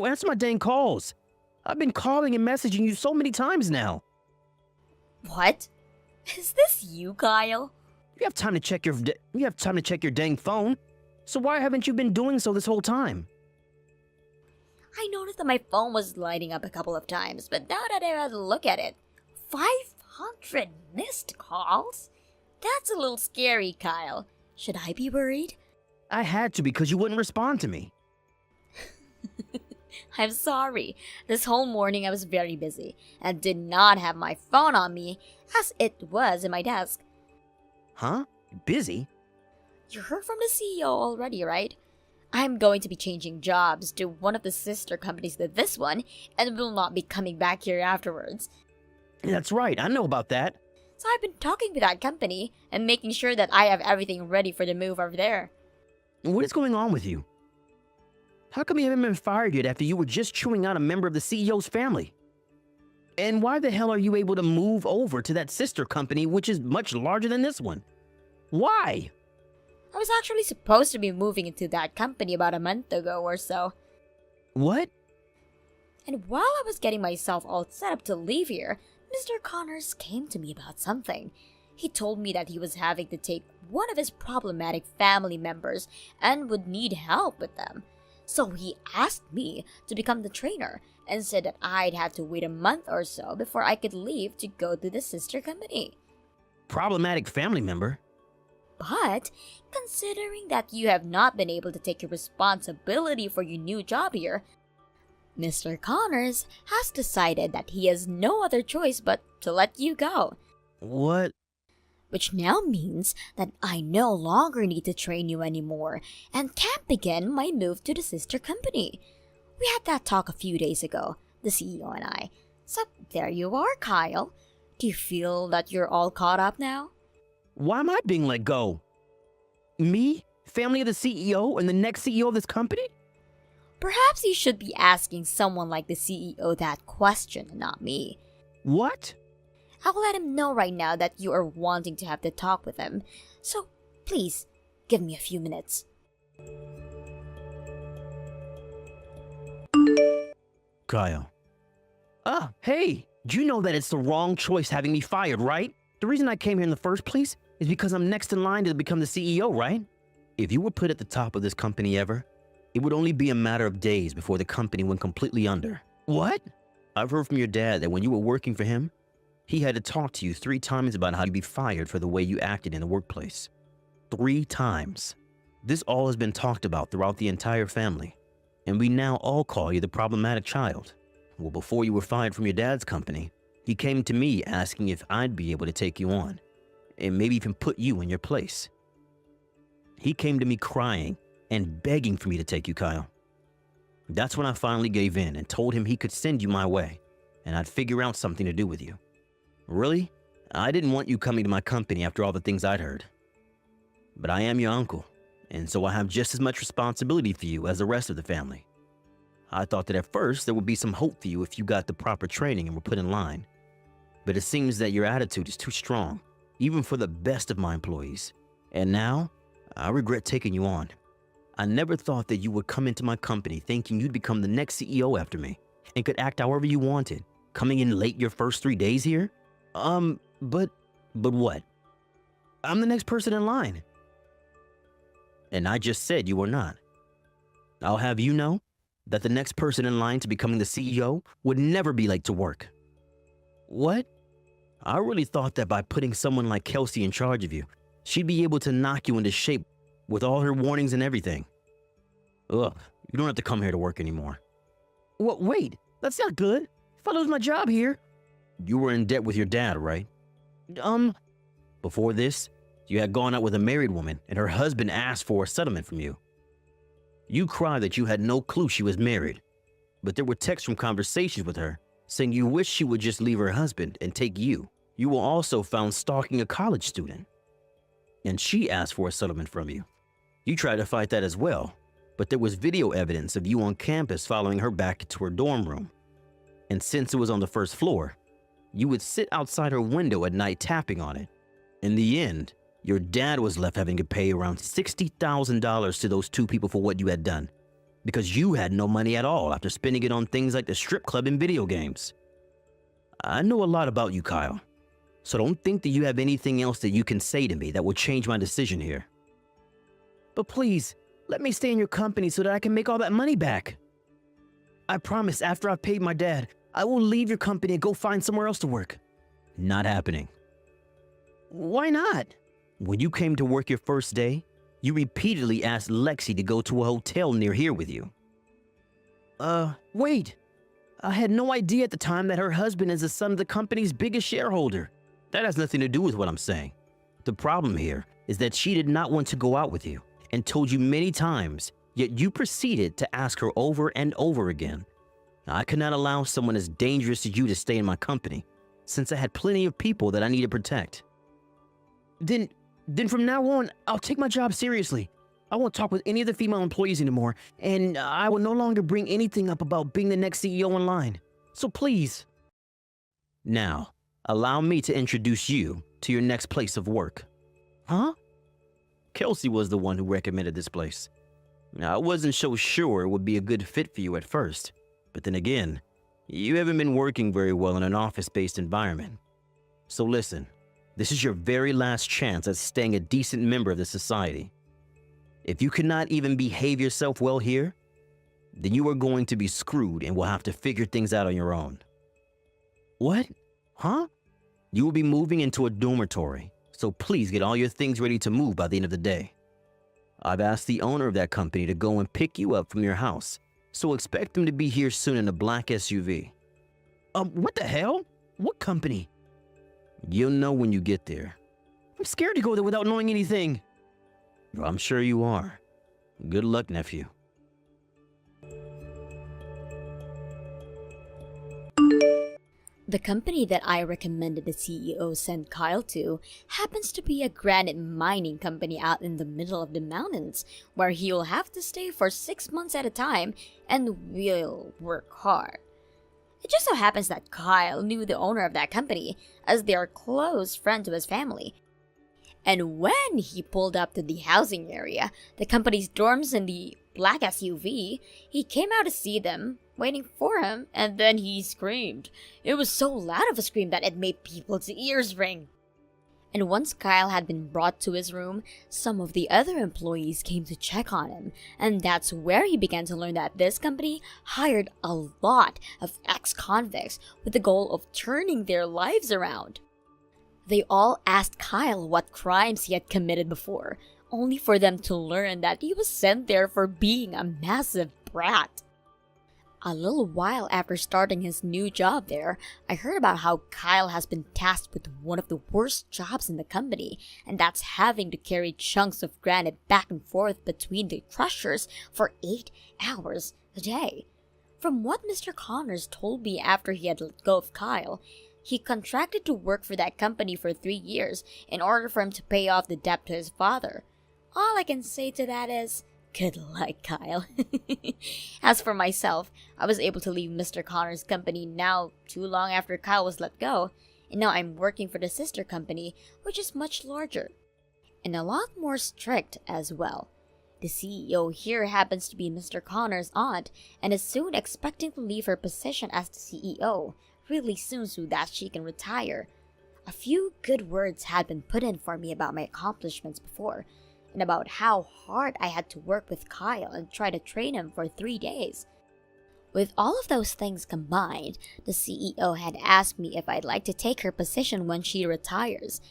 answer my dang calls. I've been calling and messaging you so many times now. What? Is this you, Kyle? You have time to check your dang phone. So why haven't you been doing so this whole time? I noticed that my phone was lighting up a couple of times, but now that I had a look at it, 500 missed calls? That's a little scary, Kyle. Should I be worried? I had to because you wouldn't respond to me. I'm sorry. This whole morning I was very busy and did not have my phone on me as it was in my desk. Huh? Busy? You heard from the CEO already, right? I'm going to be changing jobs to one of the sister companies to this one and will not be coming back here afterwards. That's right, I know about that. So I've been talking with that company and making sure that I have everything ready for the move over there. What is going on with you? How come you haven't been fired yet after you were just chewing out a member of the CEO's family? And why the hell are you able to move over to that sister company which is much larger than this one? Why? I was actually supposed to be moving into that company about a month ago or so. What? And while I was getting myself all set up to leave here, Mr. Connors came to me about something. He told me that he was having to take one of his problematic family members and would need help with them. So he asked me to become the trainer and said that I'd have to wait a month or so before I could leave to go to the sister company. Problematic family member? But considering that you have not been able to take your responsibility for your new job here, Mr. Connors has decided that he has no other choice but to let you go. What? Which now means that I no longer need to train you anymore and can't begin my move to the sister company. We had that talk a few days ago, the CEO and I. So there you are, Kyle. Do you feel that you're all caught up now? Why am I being let go? Me? Family of the CEO and the next CEO of this company? Perhaps you should be asking someone like the CEO that question, not me. What? I will let him know right now that you are wanting to have the talk with him. So please, give me a few minutes. Kyle. Hey, do you know that it's the wrong choice having me fired, right? The reason I came here in the first place is because I'm next in line to become the CEO, right? If you were put at the top of this company ever, it would only be a matter of days before the company went completely under. What? I've heard from your dad that when you were working for him, he had to talk to you 3 times about how you'd be fired for the way you acted in the workplace. 3 times. This all has been talked about throughout the entire family, and we now all call you the problematic child. Well, before you were fired from your dad's company, he came to me asking if I'd be able to take you on, and maybe even put you in your place. He came to me crying and begging for me to take you, Kyle. That's when I finally gave in and told him he could send you my way, and I'd figure out something to do with you. Really? I didn't want you coming to my company after all the things I'd heard. But I am your uncle, and so I have just as much responsibility for you as the rest of the family. I thought that at first there would be some hope for you if you got the proper training and were put in line. But it seems that your attitude is too strong, even for the best of my employees. And now, I regret taking you on. I never thought that you would come into my company thinking you'd become the next CEO after me and could act however you wanted, coming in late your first 3 days here. But what? I'm the next person in line. And I just said you were not. I'll have you know that the next person in line to becoming the CEO would never be late to work. What? I really thought that by putting someone like Kelsey in charge of you, she'd be able to knock you into shape with all her warnings and everything. Ugh, you don't have to come here to work anymore. What? Wait, that's not good. If I lose my job here. You were in debt with your dad, right? Before this, you had gone out with a married woman and her husband asked for a settlement from you. You cried that you had no clue she was married, but there were texts from conversations with her saying you wish she would just leave her husband and take you. You were also found stalking a college student, and she asked for a settlement from you. You tried to fight that as well, but there was video evidence of you on campus following her back to her dorm room. And since it was on the first floor, You would sit outside her window at night tapping on it. In the end, your dad was left having to pay around $60,000 to those two people for what you had done, because you had no money at all after spending it on things like the strip club and video games. I know a lot about you, Kyle, so don't think that you have anything else that you can say to me that will change my decision here. But please, let me stay in your company so that I can make all that money back. I promise after I've paid my dad, I will leave your company and go find somewhere else to work. Not happening. Why not? When you came to work your first day, you repeatedly asked Lexi to go to a hotel near here with you. Wait. I had no idea at the time that her husband is the son of the company's biggest shareholder. That has nothing to do with what I'm saying. The problem here is that she did not want to go out with you and told you many times, yet you proceeded to ask her over and over again. I could not allow someone as dangerous as you to stay in my company, since I had plenty of people that I need to protect. Then from now on, I'll take my job seriously. I won't talk with any of the female employees anymore, and I will no longer bring anything up about being the next CEO in line. So please. Now, allow me to introduce you to your next place of work. Huh? Kelsey was the one who recommended this place. Now, I wasn't so sure it would be a good fit for you at first, but then again, you haven't been working very well in an office-based environment. So listen, this is your very last chance at staying a decent member of the society. If you cannot even behave yourself well here, then you are going to be screwed and will have to figure things out on your own. What? Huh? You will be moving into a dormitory, so please get all your things ready to move by the end of the day. I've asked the owner of that company to go and pick you up from your house, so expect them to be here soon in a black SUV. What the hell? What company? You'll know when you get there. I'm scared to go there without knowing anything. I'm sure you are. Good luck, nephew. The company that I recommended the CEO send Kyle to happens to be a granite mining company out in the middle of the mountains, where he'll have to stay for 6 months at a time and will work hard. It just so happens that Kyle knew the owner of that company, as they are close friends to his family. And when he pulled up to the housing area, the company's dorms in the black SUV, he came out to see them, waiting for him, and then he screamed. It was so loud of a scream that it made people's ears ring. And once Kyle had been brought to his room, some of the other employees came to check on him, and that's where he began to learn that this company hired a lot of ex-convicts with the goal of turning their lives around. They all asked Kyle what crimes he had committed before, only for them to learn that he was sent there for being a massive brat. A little while after starting his new job there, I heard about how Kyle has been tasked with one of the worst jobs in the company, and that's having to carry chunks of granite back and forth between the crushers for 8 hours a day. From what Mr. Connors told me after he had let go of Kyle, he contracted to work for that company for 3 years in order for him to pay off the debt to his father. All I can say to that is, good luck, Kyle. As for myself, I was able to leave Mr. Connor's company now too long after Kyle was let go, and now I'm working for the sister company, which is much larger, and a lot more strict as well. The CEO here happens to be Mr. Connor's aunt, and is soon expecting to leave her position as the CEO, really soon so that she can retire. A few good words had been put in for me about my accomplishments before, and about how hard I had to work with Kyle and try to train him for 3 days. With all of those things combined, the CEO had asked me if I'd like to take her position when she retires.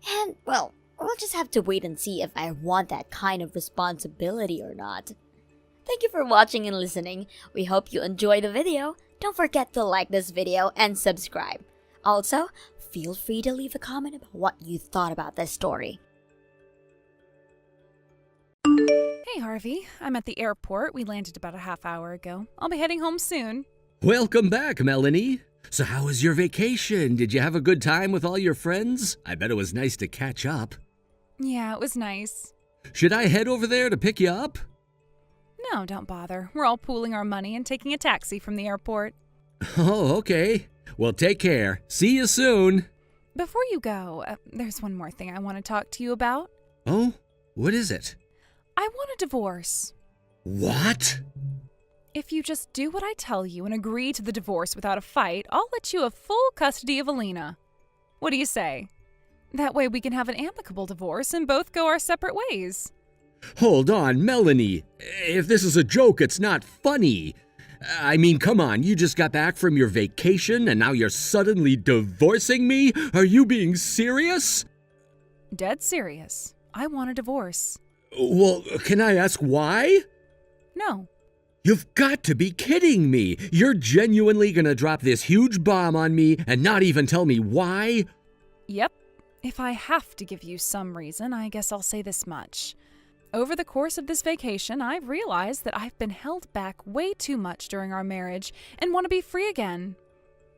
And, well, we'll just have to wait and see if I want that kind of responsibility or not. Thank you for watching and listening. We hope you enjoyed the video. Don't forget to like this video and subscribe. Also, feel free to leave a comment about what you thought about this story. Hey, Harvey. I'm at the airport. We landed about a half hour ago. I'll be heading home soon. Welcome back, Melanie. So how was your vacation? Did you have a good time with all your friends? I bet it was nice to catch up. Yeah, it was nice. Should I head over there to pick you up? No, don't bother. We're all pooling our money and taking a taxi from the airport. Oh, okay. Well, take care. See you soon. Before you go, there's one more thing I want to talk to you about. Oh, what is it? I want a divorce. What? If you just do what I tell you and agree to the divorce without a fight, I'll let you have full custody of Alina. What do you say? That way we can have an amicable divorce and both go our separate ways. Hold on, Melanie. If this is a joke, it's not funny. I mean, come on, you just got back from your vacation and now you're suddenly divorcing me? Are you being serious? Dead serious. I want a divorce. Well, can I ask why? No. You've got to be kidding me. You're genuinely gonna drop this huge bomb on me and not even tell me why? Yep. If I have to give you some reason, I guess I'll say this much. Over the course of this vacation, I've realized that I've been held back way too much during our marriage and want to be free again.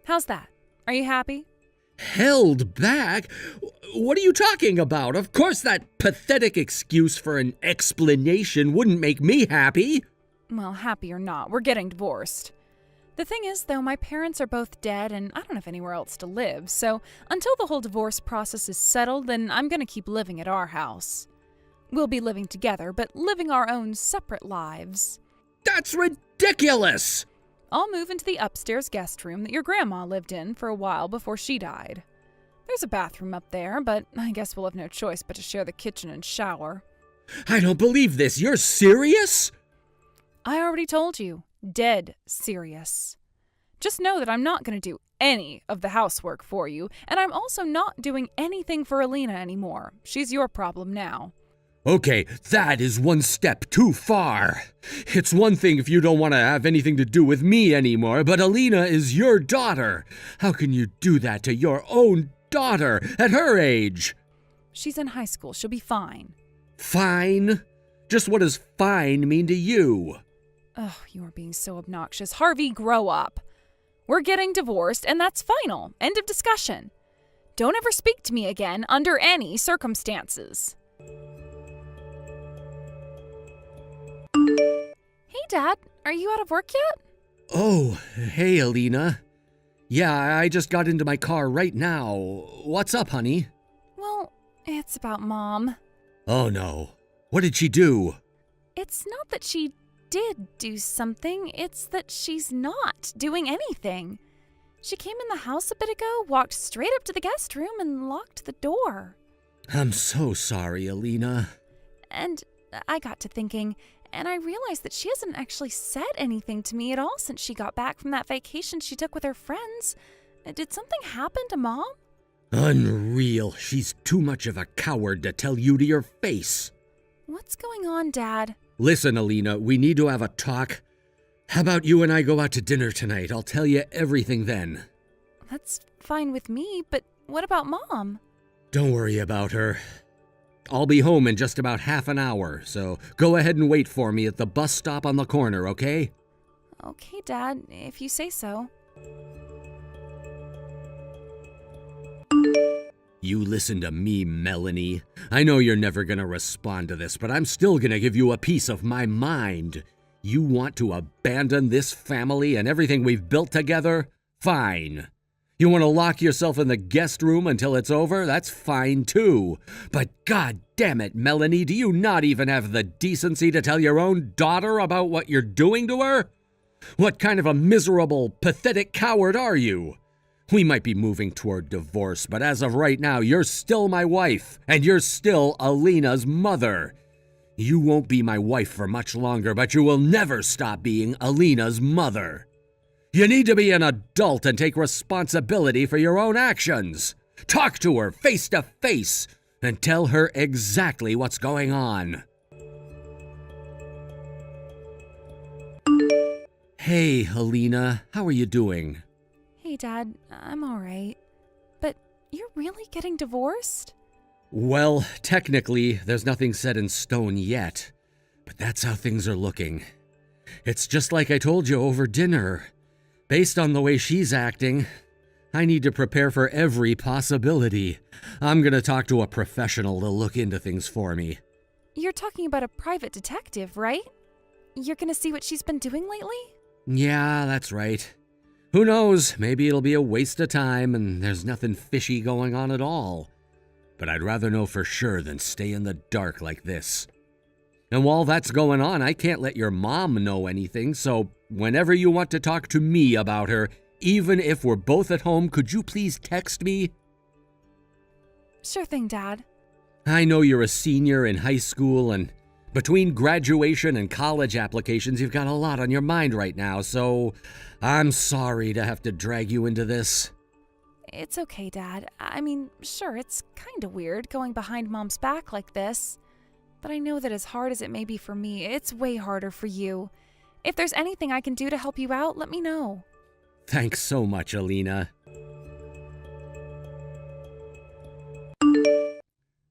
How's that? Are you happy? Held back? What are you talking about? Of course that pathetic excuse for an explanation wouldn't make me happy. Well, happy or not, we're getting divorced. The thing is, though, my parents are both dead and I don't have anywhere else to live, so until the whole divorce process is settled, then I'm gonna keep living at our house. We'll be living together, but living our own separate lives. That's ridiculous! I'll move into the upstairs guest room that your grandma lived in for a while before she died. There's a bathroom up there, but I guess we'll have no choice but to share the kitchen and shower. I don't believe this. You're serious? I already told you. Dead serious. Just know that I'm not going to do any of the housework for you, and I'm also not doing anything for Alina anymore. She's your problem now. Okay, that is one step too far. It's one thing if you don't want to have anything to do with me anymore, but Alina is your daughter. How can you do that to your own daughter at her age? She's in high school. She'll be fine. Fine? Just what does fine mean to you? Oh, you are being so obnoxious. Harvey, grow up. We're getting divorced, and that's final. End of discussion. Don't ever speak to me again under any circumstances. Hey, Dad. Are you out of work yet? Oh, hey, Alina. Yeah, I just got into my car right now. What's up, honey? Well, it's about Mom. Oh, no. What did she do? It's not that she did do something, it's that she's not doing anything. She came in the house a bit ago, walked straight up to the guest room, and locked the door. I'm so sorry, Alina. And I got to thinking, and I realized that she hasn't actually said anything to me at all since she got back from that vacation she took with her friends. Did something happen to Mom? Unreal. She's too much of a coward to tell you to your face. What's going on, Dad? Listen, Alina, we need to have a talk. How about you and I go out to dinner tonight? I'll tell you everything then. That's fine with me, but what about Mom? Don't worry about her. I'll be home in just about half an hour, so go ahead and wait for me at the bus stop on the corner, okay? Okay, Dad, if you say so. You listen to me, Melanie. I know you're never gonna respond to this, but I'm still gonna give you a piece of my mind. You want to abandon this family and everything we've built together? Fine. You want to lock yourself in the guest room until it's over? That's fine too. But god damn it, Melanie, do you not even have the decency to tell your own daughter about what you're doing to her? What kind of a miserable, pathetic coward are you? We might be moving toward divorce, but as of right now, you're still my wife, and you're still Alina's mother. You won't be my wife for much longer, but you will never stop being Alina's mother. You need to be an adult and take responsibility for your own actions. Talk to her face to face and tell her exactly what's going on. Hey, Alina, how are you doing? Hey, Dad, I'm alright. But you're really getting divorced? Well, technically, there's nothing set in stone yet, but that's how things are looking. It's just like I told you over dinner. Based on the way she's acting, I need to prepare for every possibility. I'm gonna talk to a professional to look into things for me. You're talking about a private detective, right? You're gonna see what she's been doing lately? Yeah, that's right. Who knows, maybe it'll be a waste of time and there's nothing fishy going on at all. But I'd rather know for sure than stay in the dark like this. And while that's going on, I can't let your mom know anything, so whenever you want to talk to me about her, even if we're both at home, could you please text me? Sure thing, Dad. I know you're a senior in high school, and between graduation and college applications, you've got a lot on your mind right now, so I'm sorry to have to drag you into this. It's okay, Dad. I mean, sure, it's kind of weird going behind Mom's back like this. But I know that as hard as it may be for me, it's way harder for you. If there's anything I can do to help you out, let me know. Thanks so much, Alina.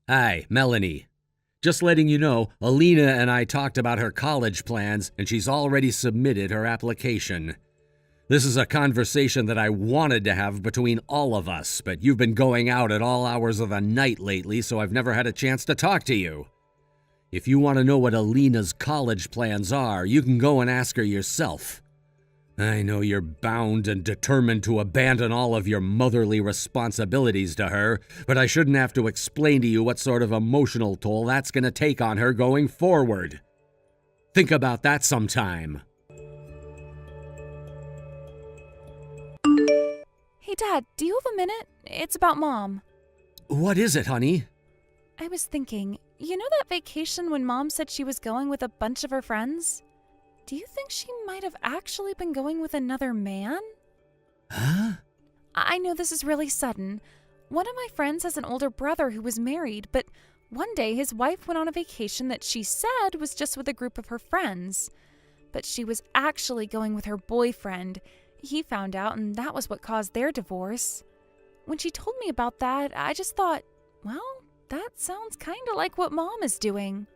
Hi, Melanie. Just letting you know, Alina and I talked about her college plans, and she's already submitted her application. This is a conversation that I wanted to have between all of us, but you've been going out at all hours of the night lately, so I've never had a chance to talk to you. If you want to know what Alina's college plans are, you can go and ask her yourself. I know you're bound and determined to abandon all of your motherly responsibilities to her, but I shouldn't have to explain to you what sort of emotional toll that's going to take on her going forward. Think about that sometime. Hey, Dad, do you have a minute? It's about Mom. What is it, honey? I was thinking, you know that vacation when Mom said she was going with a bunch of her friends? Do you think she might have actually been going with another man? Huh? I know this is really sudden. One of my friends has an older brother who was married, but one day his wife went on a vacation that she said was just with a group of her friends. But she was actually going with her boyfriend. He found out, and that was what caused their divorce. When she told me about that, I just thought, well, that sounds kind of like what Mom is doing.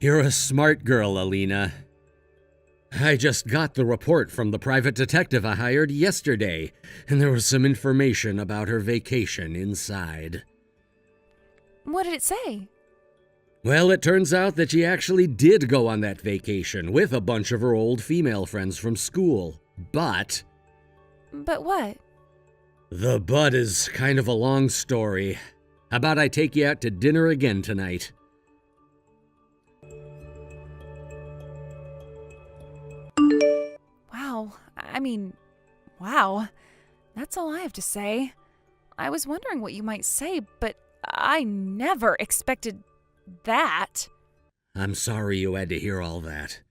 You're a smart girl, Alina. I just got the report from the private detective I hired yesterday, and there was some information about her vacation inside. What did it say? Well, it turns out that she actually did go on that vacation with a bunch of her old female friends from school. But what? the but is kind of a long story. How about I take you out to dinner again tonight? Wow. That's all I have to say. I was wondering what you might say, but I never expected that. I'm sorry you had to hear all that.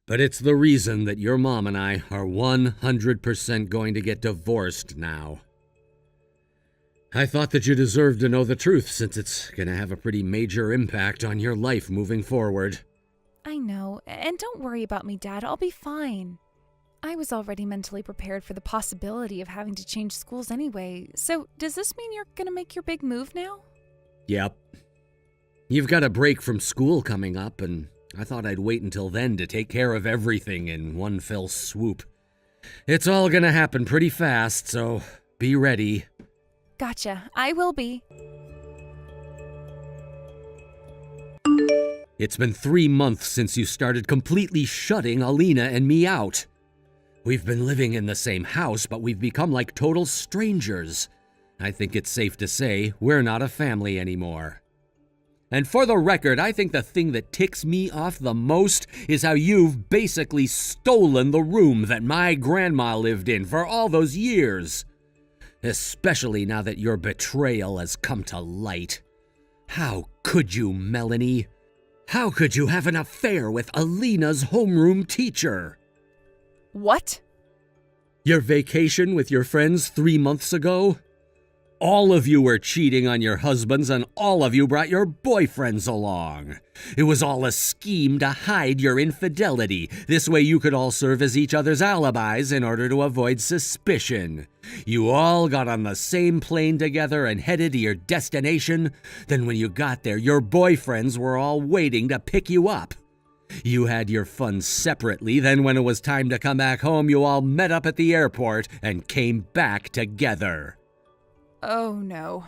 But it's the reason that your mom and I are 100% going to get divorced now. I thought that you deserved to know the truth since it's going to have a pretty major impact on your life moving forward. I know, and don't worry about me, Dad. I'll be fine. I was already mentally prepared for the possibility of having to change schools anyway, so does this mean you're gonna make your big move now? Yep. You've got a break from school coming up, and I thought I'd wait until then to take care of everything in one fell swoop. It's all gonna happen pretty fast, so be ready. Gotcha. I will be. It's been 3 months since you started completely shutting Alina and me out. We've been living in the same house, but we've become like total strangers. I think it's safe to say we're not a family anymore. And for the record, I think the thing that ticks me off the most is how you've basically stolen the room that my grandma lived in for all those years. Especially now that your betrayal has come to light. How could you, Melanie? How could you have an affair with Alina's homeroom teacher? What? Your vacation with your friends 3 months ago? All of you were cheating on your husbands and all of you brought your boyfriends along. It was all a scheme to hide your infidelity. This way you could all serve as each other's alibis in order to avoid suspicion. You all got on the same plane together and headed to your destination. Then when you got there, your boyfriends were all waiting to pick you up. You had your fun separately, then when it was time to come back home, you all met up at the airport and came back together. Oh no.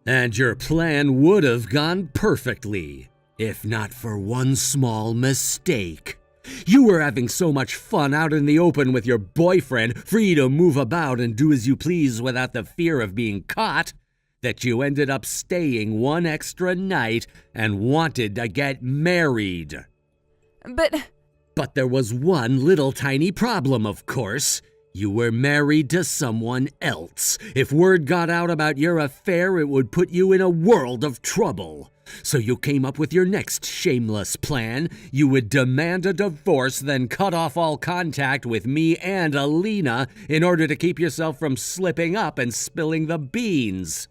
And your plan would have gone perfectly, if not for one small mistake. You were having so much fun out in the open with your boyfriend, free to move about and do as you please without the fear of being caught, that you ended up staying one extra night and wanted to get married. But there was one little tiny problem, of course. You were married to someone else. If word got out about your affair, it would put you in a world of trouble. So you came up with your next shameless plan. You would demand a divorce, then cut off all contact with me and Alina in order to keep yourself from slipping up and spilling the beans.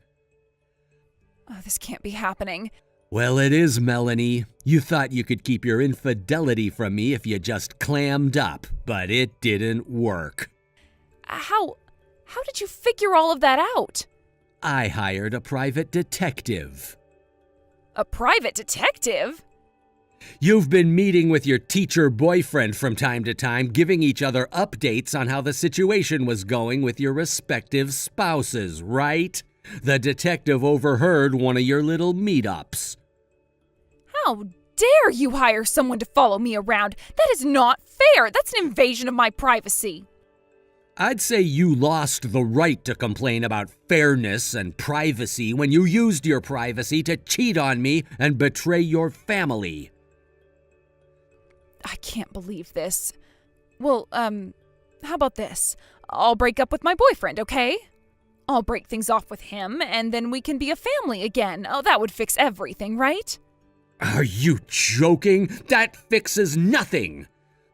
Oh, this can't be happening. Well, it is, Melanie. You thought you could keep your infidelity from me if you just clammed up, but it didn't work. How did you figure all of that out? I hired a private detective. A private detective? You've been meeting with your teacher boyfriend from time to time, giving each other updates on how the situation was going with your respective spouses, right? The detective overheard one of your little meetups. How dare you hire someone to follow me around? That is not fair. That's an invasion of my privacy. I'd say you lost the right to complain about fairness and privacy when you used your privacy to cheat on me and betray your family. I can't believe this. Well, how about this? I'll break up with my boyfriend, okay? I'll break things off with him, and then we can be a family again. Oh, that would fix everything, right? Are you joking? That fixes nothing.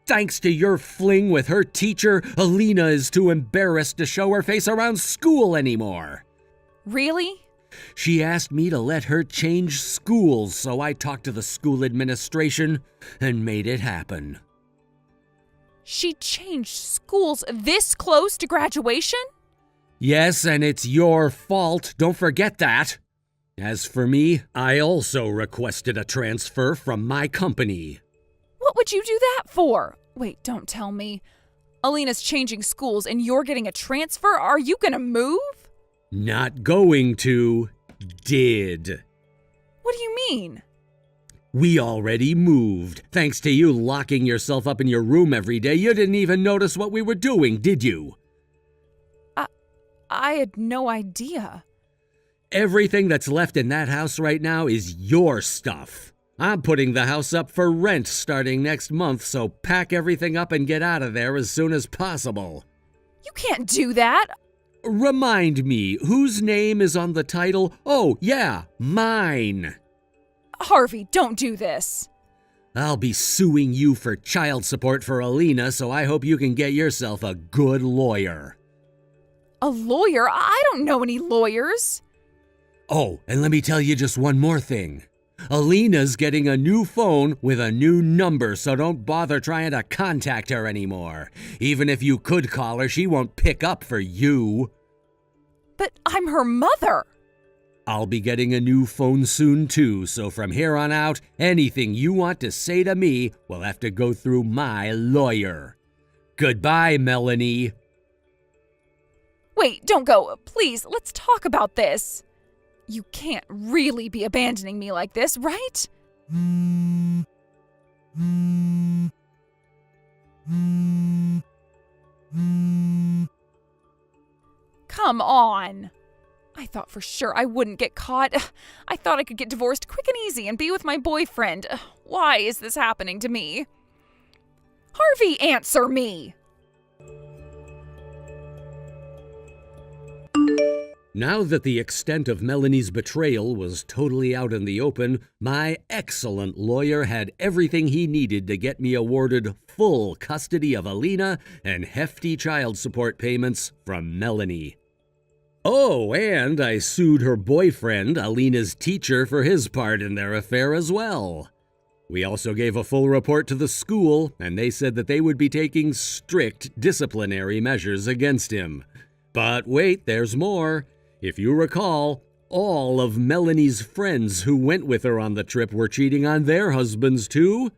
Thanks to your fling with her teacher, Alina is too embarrassed to show her face around school anymore. Really? She asked me to let her change schools, so I talked to the school administration and made it happen. She changed schools this close to graduation? Yes, and it's your fault. Don't forget that. As for me, I also requested a transfer from my company. What would you do that for? Wait, don't tell me. Alina's changing schools and you're getting a transfer? Are you gonna move? Not going to. Did. What do you mean? We already moved. Thanks to you locking yourself up in your room every day, you didn't even notice what we were doing, did you? I had no idea. Everything that's left in that house right now is your stuff. I'm putting the house up for rent starting next month, so pack everything up and get out of there as soon as possible. You can't do that. Remind me, whose name is on the title? Oh, yeah, mine. Harvey, don't do this. I'll be suing you for child support for Alina, so I hope you can get yourself a good lawyer. A lawyer? I don't know any lawyers. Oh, and let me tell you just one more thing. Alina's getting a new phone with a new number, so don't bother trying to contact her anymore. Even if you could call her, she won't pick up for you. But I'm her mother. I'll be getting a new phone soon too, so from here on out, anything you want to say to me will have to go through my lawyer. Goodbye, Melanie. Wait, don't go. Please, let's talk about this. You can't really be abandoning me like this, right? Come on. I thought for sure I wouldn't get caught. I thought I could get divorced quick and easy and be with my boyfriend. Why is this happening to me? Harvey, answer me! Now that the extent of Melanie's betrayal was totally out in the open, my excellent lawyer had everything he needed to get me awarded full custody of Alina and hefty child support payments from Melanie. Oh, and I sued her boyfriend, Alina's teacher, for his part in their affair as well. We also gave a full report to the school, and they said that they would be taking strict disciplinary measures against him. But wait, there's more. If you recall, all of Melanie's friends who went with her on the trip were cheating on their husbands too.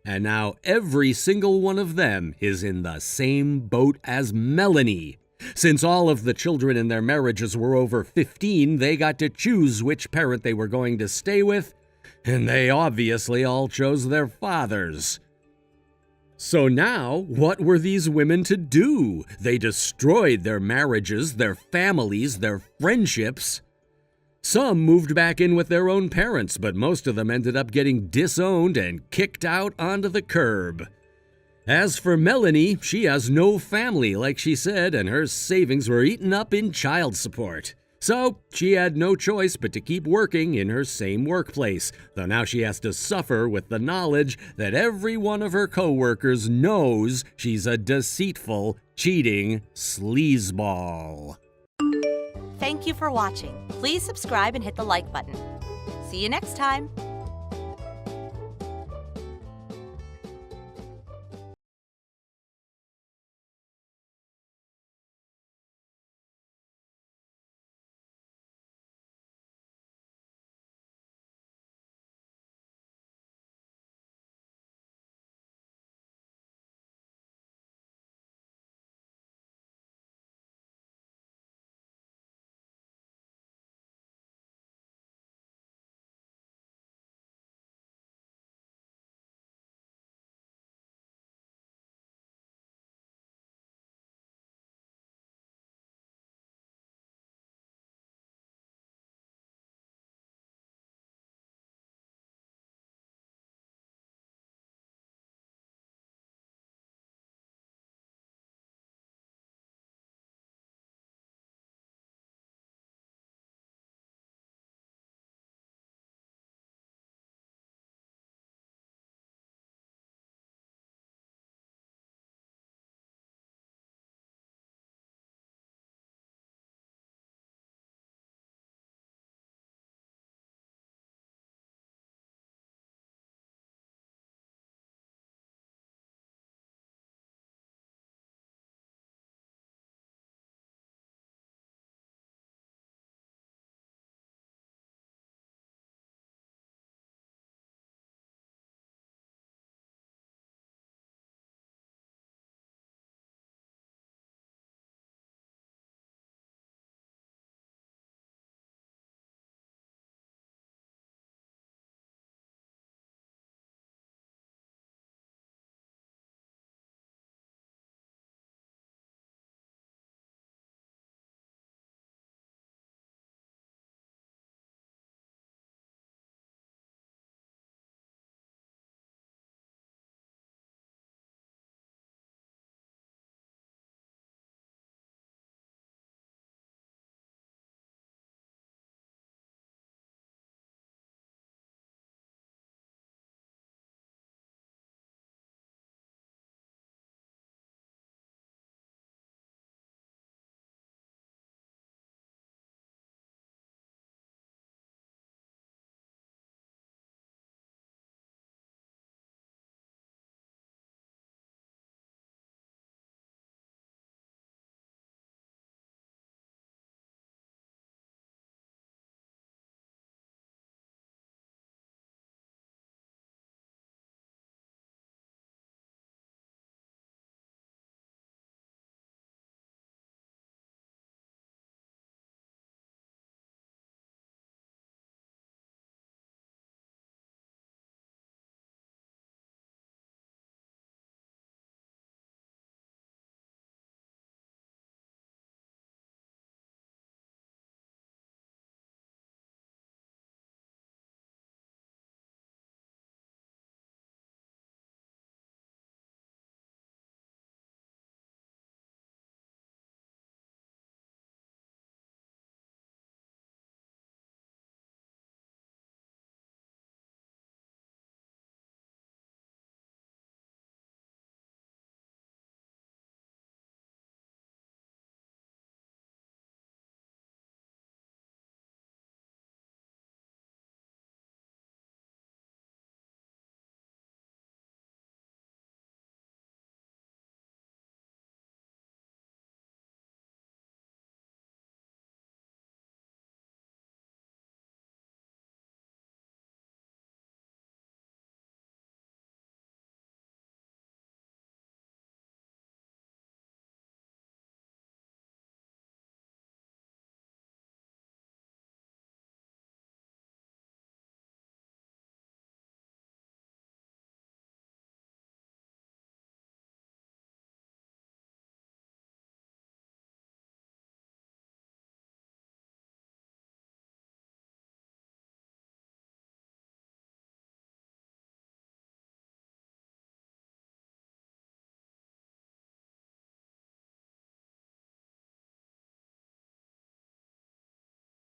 And now every single one of them is in the same boat as Melanie. Since all of the children in their marriages were over 15, they got to choose which parent they were going to stay with, and they obviously all chose their fathers. So now, what were these women to do? They destroyed their marriages, their families, their friendships. Some moved back in with their own parents, but most of them ended up getting disowned and kicked out onto the curb. As for Melanie, she has no family, like she said, and her savings were eaten up in child support. So she had no choice but to keep working in her same workplace, though now she has to suffer with the knowledge that every one of her coworkers knows she's a deceitful, cheating sleazeball. Thank you for watching. Please subscribe and hit the like button. See you next time.